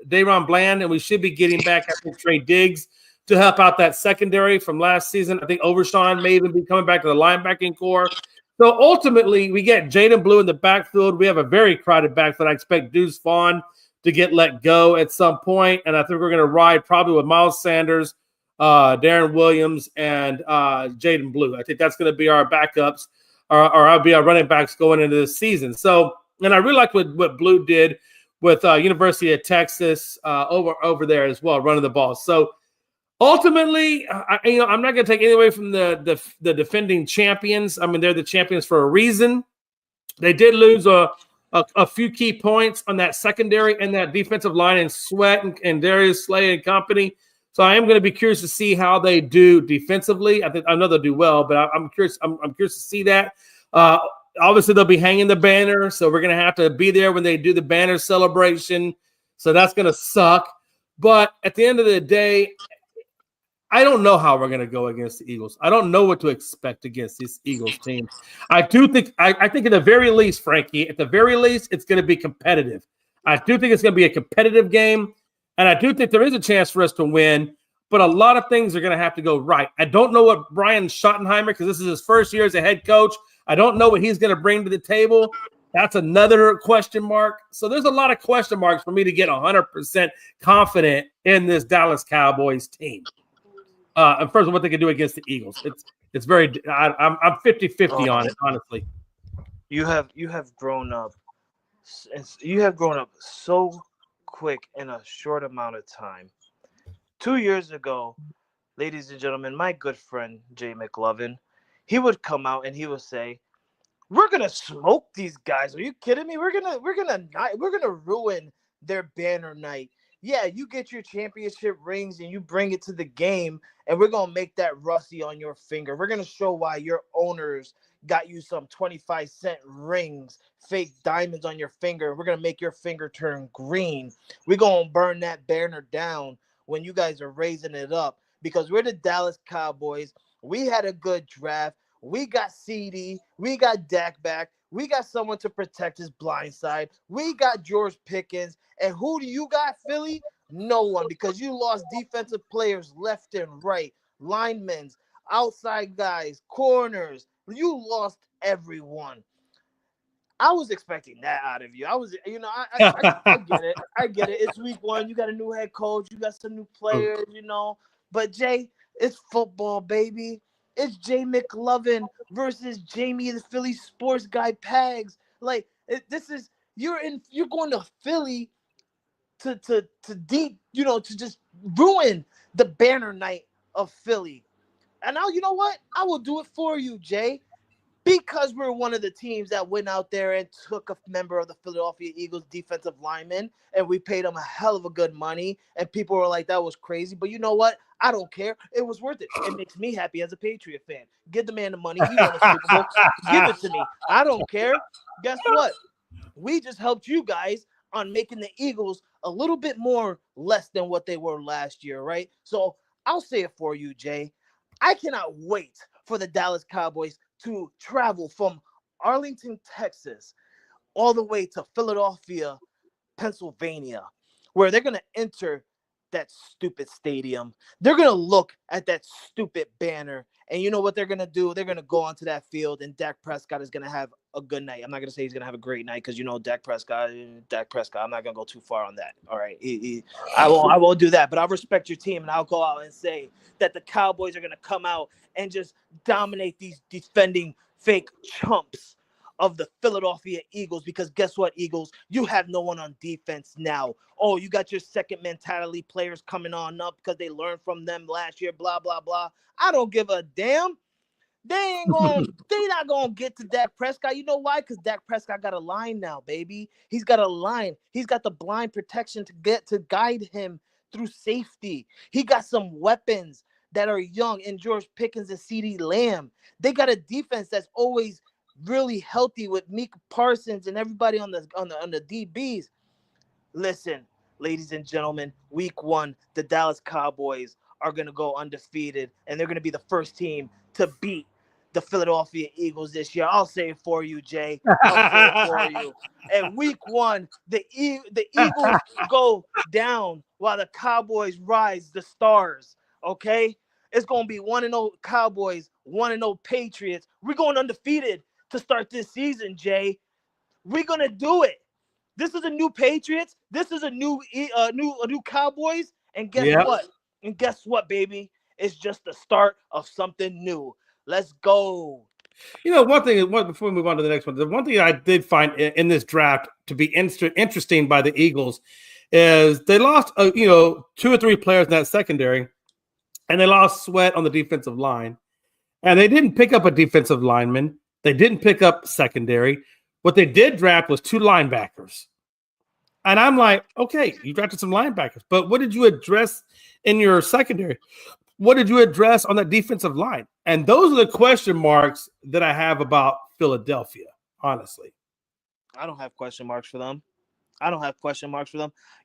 Dayron Bland, and we should be getting back, I think, Trey Diggs to help out that secondary from last season. I think Overshawn may even be coming back to the linebacking core. So ultimately, we get Jaden Blue in the backfield. We have a very crowded backfield. I expect Deuce Vaughn to get let go at some point, and I think we're going to ride probably with Miles Sanders, Darren Williams, and Jaden Blue. I think that's going to be our backups, or I'll be our running backs going into this season. So, and I really like what Blue did with University of Texas over there as well, running the ball. So ultimately, I'm not going to take anything away from the defending champions. I mean, they're the champions for a reason. They did lose a few key points on that secondary and that defensive line in Sweat and Darius Slay and company. So I am going to be curious to see how they do defensively. I know they'll do well, but I'm curious. I'm curious to see that. Obviously, they'll be hanging the banner, so we're going to have to be there when they do the banner celebration. So that's going to suck. But at the end of the day, I don't know how we're going to go against the Eagles. I don't know what to expect against this Eagles team. I think at the very least, Frankie, at the very least, it's going to be competitive. I do think it's going to be a competitive game, and I do think there is a chance for us to win, but a lot of things are going to have to go right. I don't know what Brian Schottenheimer, because this is his first year as a head coach, I don't know what he's going to bring to the table. That's another question mark. So there's a lot of question marks for me to get 100% confident in this Dallas Cowboys team. And first, what they can do against the Eagles. It's very. I'm 50-50 on it, honestly. You have grown up. You have grown up so quick in a short amount of time. 2 years ago, ladies and gentlemen, my good friend Jay McLovin, he would come out and he would say, "We're gonna smoke these guys. Are you kidding me? We're gonna ruin their banner night. Yeah, you get your championship rings and you bring it to the game, and we're going to make that rusty on your finger. We're going to show why your owners got you some 25-cent rings, fake diamonds on your finger. We're going to make your finger turn green. We're going to burn that banner down when you guys are raising it up, because we're the Dallas Cowboys. We had a good draft. We got CD. We got Dak back. We got someone to protect his blind side. We got George Pickens. And who do you got, Philly? No one, because you lost defensive players left and right, linemen, outside guys, corners. You lost everyone. I was expecting that out of you. I get it. I get it. It's week 1. You got a new head coach. You got some new players, But, Jay, it's football, baby. It's Jay McLovin versus Jamie, the Philly sports guy, Pags. Like, you're going to Philly to just ruin the banner night of Philly. And now, you know what? I will do it for you, Jay. Because we're one of the teams that went out there and took a member of the Philadelphia Eagles defensive lineman, and we paid him a hell of a good money, and people were like, that was crazy. But you know what? I don't care. It was worth it. It makes me happy as a Patriot fan. Give the man the money. He won a Super Bowl. Give it to me. I don't care. Guess what? We just helped you guys on making the Eagles a little bit more less than what they were last year, right? So I'll say it for you, Jay. I cannot wait for the Dallas Cowboys to travel from Arlington, Texas, all the way to Philadelphia, Pennsylvania, where they're going to enter that stupid stadium. They're going to look at that stupid banner, and you know what they're going to do? They're going to go onto that field, and Dak Prescott is going to have a good night. I'm not going to say he's going to have a great night because, Dak Prescott. I'm not going to go too far on that. All right. I won't do that, but I'll respect your team, and I'll go out and say that the Cowboys are going to come out and just dominate these defending fake chumps of the Philadelphia Eagles, because guess what, Eagles? You have no one on defense now. Oh, you got your second mentality players coming on up because they learned from them last year, blah, blah, blah. I don't give a damn. They not gonna get to Dak Prescott. You know why? Because Dak Prescott got a line now, baby. He's got a line. He's got the blind protection to guide him through safety. He got some weapons that are young in George Pickens and CeeDee Lamb. They got a defense that's always really healthy with Micah Parsons and everybody on the DBs. Listen, ladies and gentlemen, week 1, the Dallas Cowboys are going to go undefeated, and they're going to be the first team to beat the Philadelphia Eagles this year. I'll say it for you, Jay. I'll say it for you. And week 1, the Eagles go down while the Cowboys rise the stars, okay? It's going to be 1-0 Cowboys, 1-0 Patriots. We're going undefeated to start this season, Jay. We're going to do it. This is a new Patriots. This is a new Cowboys. And guess what? And guess what, baby? It's just the start of something new. Let's go. One thing, before we move on to the next one, the one thing I did find in this draft to be interesting by the Eagles is they lost, 2 or 3 players in that secondary, and they lost Sweat on the defensive line. And they didn't pick up a defensive lineman. They didn't pick up secondary. What they did draft was 2 linebackers. And I'm like, okay, you drafted some linebackers, but what did you address in your secondary? What did you address on that defensive line? And those are the question marks that I have about Philadelphia, honestly. I don't have question marks for them.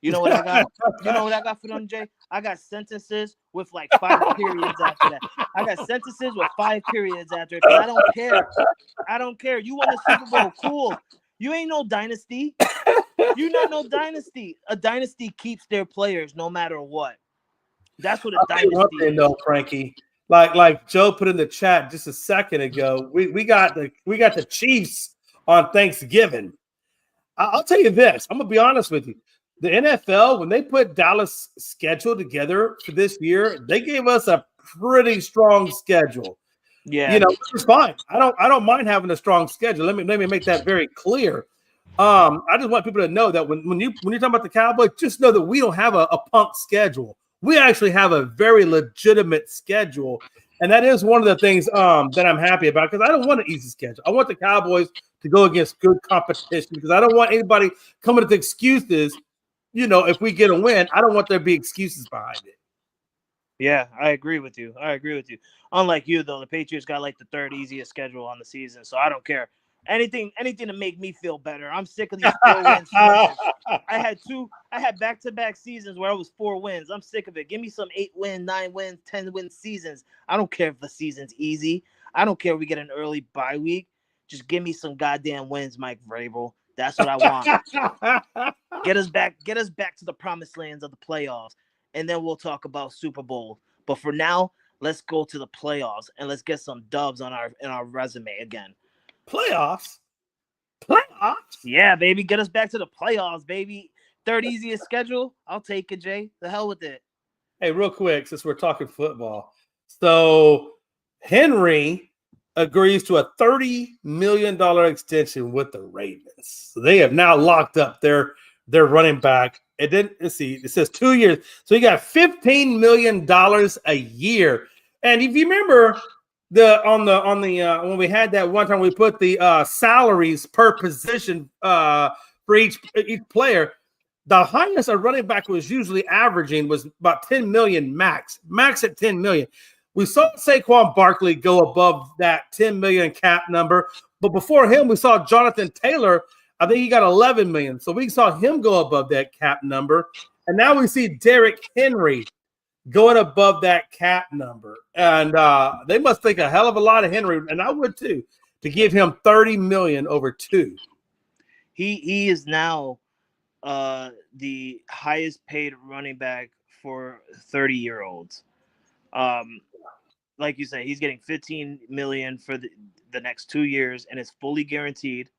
You know what I got? You know what I got for them, Jay? I got sentences with like 5 periods after that. I got sentences with 5 periods after it. I don't care. I don't care. You won the Super Bowl. Cool. You ain't no dynasty. You're not no dynasty. A dynasty keeps their players no matter what. That's what a dynasty is. No, Frankie. Like Joe put in the chat just a second ago, we got the Chiefs on Thanksgiving. I'll tell you this. I'm gonna be honest with you. The NFL, when they put Dallas' schedule together for this year, they gave us a pretty strong schedule. Yeah, which is fine. I don't mind having a strong schedule. Let me make that very clear. I just want people to know that when you're talking about the Cowboys, just know that we don't have a punk schedule. We actually have a very legitimate schedule, and that is one of the things that I'm happy about, because I don't want an easy schedule. I want the Cowboys to go against good competition, because I don't want anybody coming with excuses. If we get a win, I don't want there to be excuses behind it. Yeah, I agree with you. Unlike you, though, the Patriots got like the 3rd easiest schedule on the season, so I don't care. Anything to make me feel better. I'm sick of these 4-win seasons. I had back-to-back seasons where I was 4 wins. I'm sick of it. Give me some 8-win, 9-win, 10-win seasons. I don't care if the season's easy. I don't care if we get an early bye week. Just give me some goddamn wins, Mike Vrabel. That's what I want. Get us back to the promised lands of the playoffs, and then we'll talk about Super Bowl. But for now, let's go to the playoffs and let's get some dubs in our resume again. Playoffs? Playoffs? Yeah, baby. Get us back to the playoffs, baby. Third easiest schedule. I'll take it, Jay. The hell with it. Hey, real quick, since we're talking football. So Henry agrees to a $30 million extension with the Ravens. So they have now locked up their running back. Let's see, it says 2 years. So he got $15 million a year. And if you remember when we had that one time, we put the salaries per position for each player. The highest a running back was usually averaging was about 10 million max at 10 million. We saw Saquon Barkley go above that 10 million cap number, but before him, we saw Jonathan Taylor. I think he got 11 million. So we saw him go above that cap number. And now we see Derrick Henry going above that cap number. And they must think a hell of a lot of Henry, and I would too, to give him 30 million over 2. He is now the highest paid running back for 30-year-olds. Like you say, he's getting 15 million for the next 2 years, and it's fully guaranteed.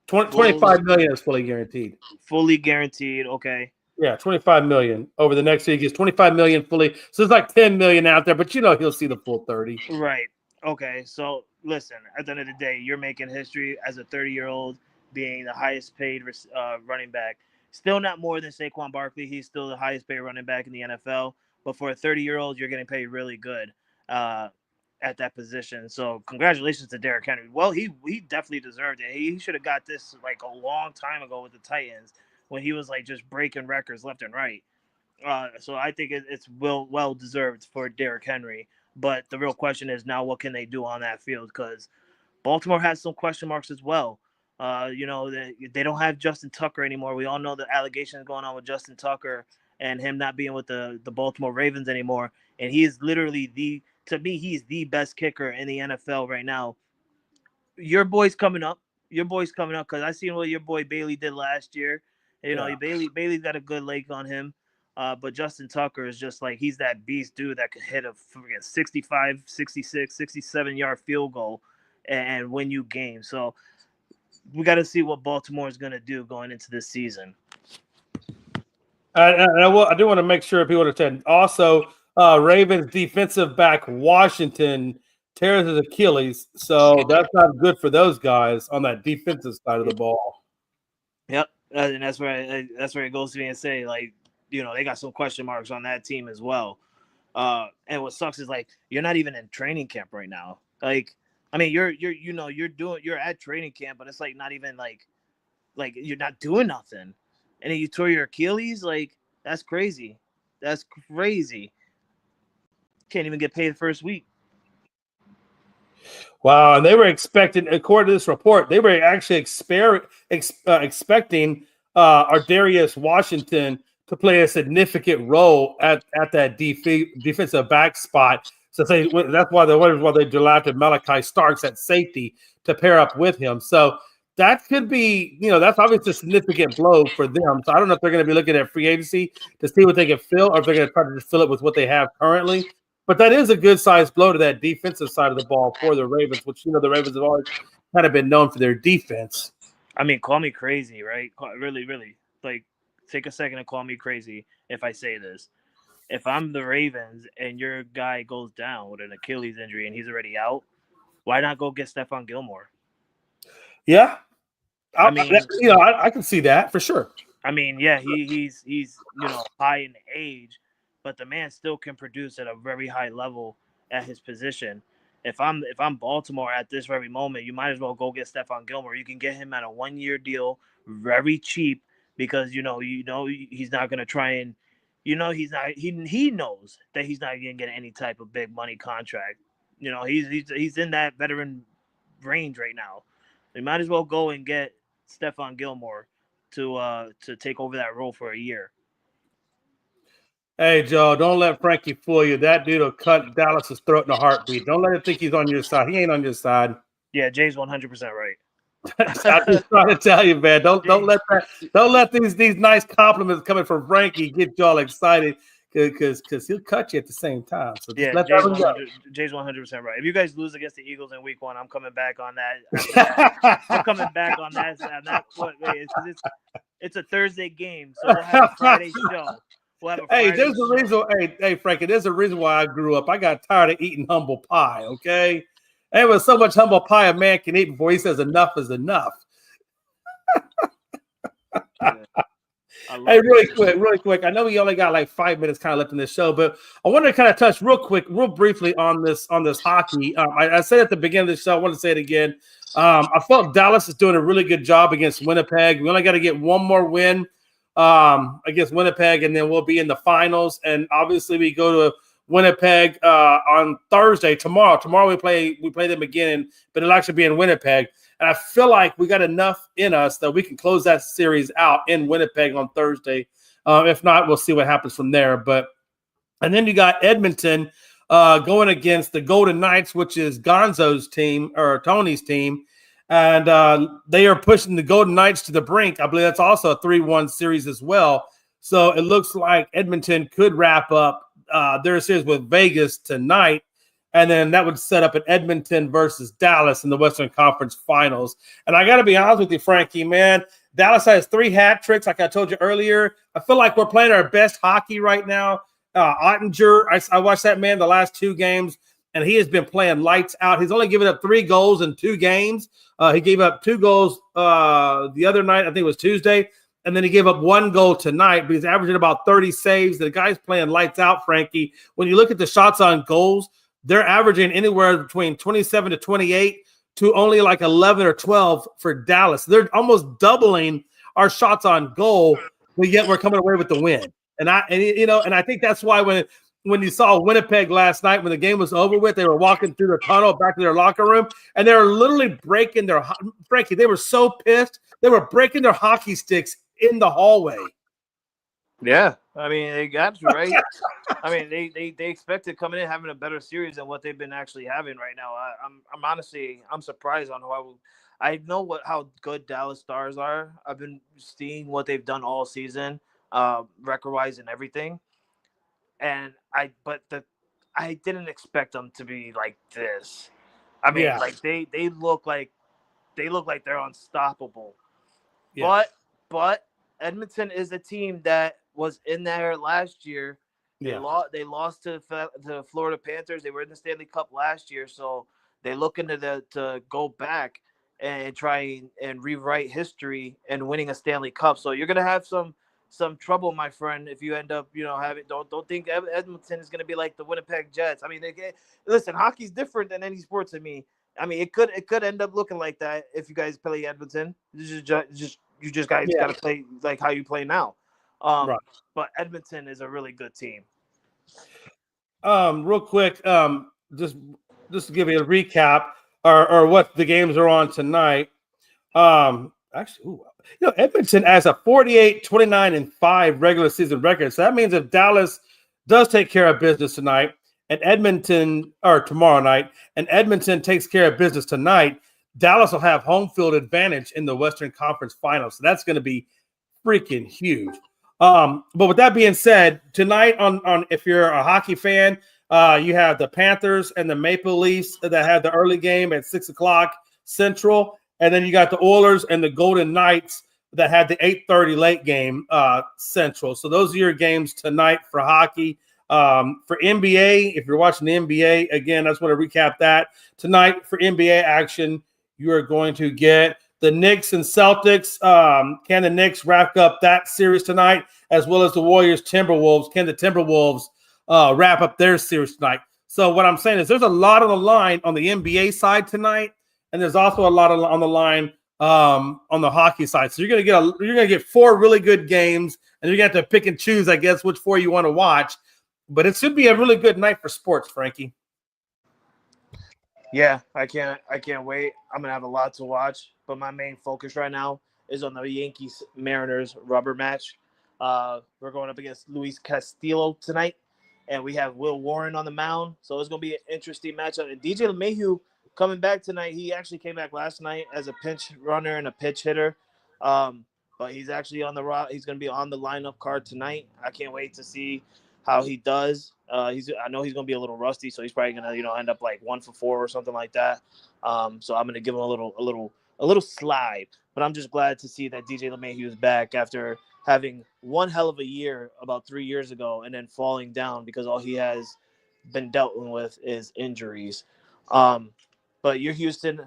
25 million is fully guaranteed. Fully guaranteed. Okay. Yeah, 25 million over the next year. He gets 25 million fully. So it's like 10 million out there, but he'll see the full 30. Right. Okay. So listen, at the end of the day, you're making history as a 30-year-old being the highest paid running back. Still not more than Saquon Barkley. He's still the highest paid running back in the NFL. But for a 30-year-old, you're getting paid really good at that position. So congratulations to Derrick Henry. Well, he definitely deserved it. He should have got this like a long time ago with the Titans when he was like just breaking records left and right. So I think it's well deserved for Derrick Henry. But the real question is now, what can they do on that field? Because Baltimore has some question marks as well. They don't have Justin Tucker anymore. We all know the allegations going on with Justin Tucker and him not being with the Baltimore Ravens anymore. And he is literally to me, he's the best kicker in the NFL right now. Your boy's coming up because I seen what your boy Bailey did last year. Bailey's got a good leg on him. But Justin Tucker is just like, he's that beast dude that could hit a 65, 66, 67-yard field goal and win you games. So we got to see what Baltimore is going to do going into this season. I do want to make sure people understand. Also, Ravens defensive back Washington tears his Achilles, so that's not good for those guys on that defensive side of the ball. Yep, and that's where it goes to me and say, like, they got some question marks on that team as well. And what sucks is, like, you're not even in training camp right now. Like, I mean, you're at training camp, but it's like not even like you're not doing nothing. And then you tore your Achilles, like, that's crazy. That's crazy. Can't even get paid the first week. Wow, and they were expecting, according to this report, they were actually expecting Ardarius Washington to play a significant role at that defensive back spot. So that's why they drafted Malachi Starks at safety to pair up with him. So that could be, that's obviously a significant blow for them. So I don't know if they're going to be looking at free agency to see what they can fill, or if they're going to try to just fill it with what they have currently. But that is a good-sized blow to that defensive side of the ball for the Ravens, which, the Ravens have always kind of been known for their defense. I mean, call me crazy, right? Really, really. Like, take a second and call me crazy if I say this. If I'm the Ravens and your guy goes down with an Achilles injury and he's already out, why not go get Stephon Gilmore? Yeah. I can see that for sure. I mean, yeah, he's high in age, but the man still can produce at a very high level at his position. If I'm Baltimore at this very moment, you might as well go get Stephon Gilmore. You can get him at a 1-year deal, very cheap, because he's not going to try and he knows that he's not going to get any type of big money contract. He's in that veteran range right now. You might as well go and get Stephon Gilmore to take over that role for a year. Hey, Joe, don't let Frankie fool you. That dude will cut Dallas's throat in a heartbeat. Don't let him think he's on your side. He ain't on your side. Yeah, Jay's 100% right. I'm just trying to tell you, man. Don't let these nice compliments coming from Frankie get y'all excited, because he'll cut you at the same time. So just Yeah, let Jay's that one go. Jay's 100% right. If you guys lose against the Eagles in Week 1, I'm coming back on that. After that, we're coming back on that. It's a Thursday game, so we'll have a Friday show. We'll have a Hey, Friday there's a show. reason. Hey, Frankie, there's a reason why I grew up. I got tired of eating humble pie. Okay, there was so much humble pie a man can eat before he says enough is enough. Hey, really quick. I know we only got like 5 minutes kind of left in this show, but I wanted to kind of touch real briefly on this hockey. I said at the beginning of the show, I want to say it again. I felt Dallas is doing a really good job against Winnipeg. We only got to get one more win against Winnipeg, and then we'll be in the finals. And obviously, we go to Winnipeg on Thursday. Tomorrow we play them again, but it'll actually be in Winnipeg. And I feel like we got enough in us that we can close that series out in Winnipeg on Thursday. If not, we'll see what happens from there. And then you got Edmonton going against the Golden Knights, which is Gonzo's team or Tony's team. And they are pushing the Golden Knights to the brink. I believe that's also a 3-1 series as well. So it looks like Edmonton could wrap up their series with Vegas tonight. And then that would set up an Edmonton versus Dallas in the Western Conference Finals. And I got to be honest with you, Frankie, man, Dallas has 3 hat tricks, like I told you earlier. I feel like we're playing our best hockey right now. Ottinger, I watched that man the last 2 games, and he has been playing lights out. He's only given up 3 goals in 2 games. He gave up 2 goals the other night, I think it was Tuesday, and then he gave up 1 goal tonight, but he's averaging about 30 saves. The guy's playing lights out, Frankie. When you look at the shots on goals, they're averaging anywhere between 27 to 28 to only like 11 or 12 for Dallas. They're almost doubling our shots on goal, but yet we're coming away with the win. And I think that's why when you saw Winnipeg last night, when the game was over with, they were walking through the tunnel back to their locker room, and they were literally breaking Frankie, they were so pissed. They were breaking their hockey sticks in the hallway. Yeah, I mean, they got to, right? I mean, they expected coming in having a better series than what they've been actually having right now. I'm honestly surprised on I know how good Dallas Stars are. I've been seeing what they've done all season, record-wise and everything. And I didn't expect them to be like this. I mean, like they look like they're unstoppable. Yeah. But Edmonton is a team that was in there last year. They lost to the Florida Panthers. They were in the Stanley Cup last year, so they're looking to go back and try and rewrite history and winning a Stanley Cup. So you're gonna have some trouble, my friend, if you end up having. Don't think Edmonton is gonna be like the Winnipeg Jets. I mean, listen, hockey's different than any sport to me. I mean, it could end up looking like that if you guys play Edmonton. You just guys got to play like how you play now. Right. But Edmonton is a really good team. Real quick, just to give you a recap or what the games are on tonight. Actually, Edmonton has a 48-29-5 regular season record. So that means if Dallas does take care of business tonight, and Edmonton or tomorrow night, and Edmonton takes care of business tonight, Dallas will have home field advantage in the Western Conference Finals. So that's going to be freaking huge. But with that being said, tonight on if you're a hockey fan, you have the Panthers and the Maple Leafs that have the early game at 6:00 Central, and then you got the Oilers and the Golden Knights that had the 8:30 late game Central. So those are your games tonight for hockey. For NBA, if you're watching the NBA, again, I just want to recap that. Tonight for NBA action, you are going to get the Knicks and Celtics. Can the Knicks wrap up that series tonight, as well as the Warriors Timberwolves? Can the Timberwolves wrap up their series tonight? So what I'm saying is there's a lot on the line on the NBA side tonight, and there's also a lot on the line on the hockey side. So you're gonna get 4 really good games, and you're gonna have to pick and choose, I guess, which 4 you want to watch. But it should be a really good night for sports, Frankie. Yeah, I can't wait. I'm gonna have a lot to watch, but my main focus right now is on the Yankees Mariners rubber match. We're going up against Luis Castillo tonight, and we have Will Warren on the mound, so it's gonna be an interesting matchup. And DJ LeMahieu coming back tonight. He actually came back last night as a pinch runner and a pitch hitter, but he's actually on the he's gonna be on the lineup card tonight. I can't wait to see how he does. I know he's going to be a little rusty, so he's probably going to end up like 1 for 4 or something like that. So I'm going to give him a little slide. But I'm just glad to see that DJ LeMahieu is back after having one hell of a year about 3 years ago and then falling down because all he has been dealt with is injuries. But your Houston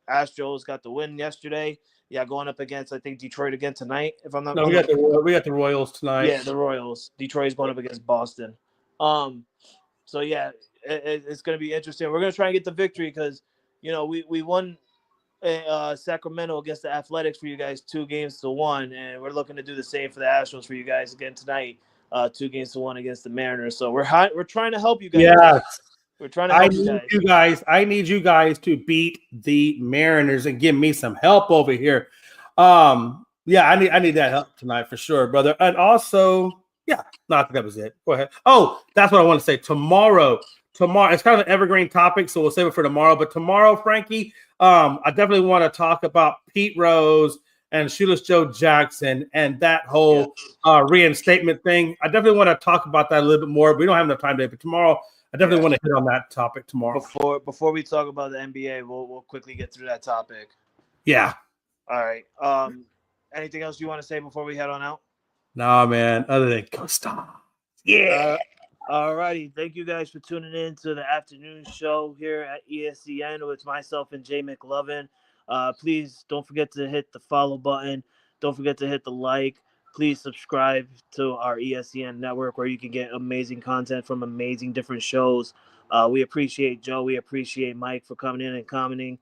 Astros got the win yesterday. Yeah, going up against, I think, Detroit again tonight, if I'm not No, we got the Royals tonight. Yeah, the Royals. Detroit's going up against Boston. So yeah, it's going to be interesting. We're going to try and get the victory because, we won Sacramento against the Athletics for you guys 2-1, and we're looking to do the same for the Astros for you guys again tonight, 2-1 against the Mariners. So we're trying to help you guys. Yes. We're trying to help you guys. I need you guys to beat the Mariners and give me some help over here. Yeah, I need that help tonight for sure, brother. And also, yeah, no, I think that was it. Go ahead. Oh, that's what I want to say. Tomorrow, it's kind of an evergreen topic, so we'll save it for tomorrow. But tomorrow, Frankie, I definitely want to talk about Pete Rose and Shoeless Joe Jackson and that whole reinstatement thing. I definitely want to talk about that a little bit more. But we don't have enough time today, but tomorrow, I definitely want to hit on that topic tomorrow. Before we talk about the NBA, we'll quickly get through that topic. Yeah. All right. Anything else you want to say before we head on out? Nah, man. Other than Costa. Yeah. All righty. Thank you guys for tuning in to the afternoon show here at ESEN with myself and Jay McLovin. Please don't forget to hit the follow button. Don't forget to hit the like. Please subscribe to our ESEN network where you can get amazing content from amazing different shows. We appreciate Joe. We appreciate Mike for coming in and commenting,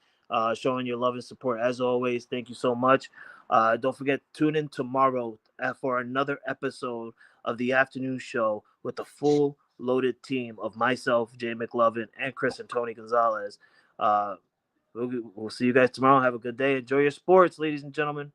showing your love and support. As always, thank you so much. Don't forget, tune in tomorrow for another episode of the afternoon show with the full loaded team of myself, Jay McLovin, and Chris and Tony Gonzalez. We'll see you guys tomorrow. Have a good day. Enjoy your sports, ladies and gentlemen.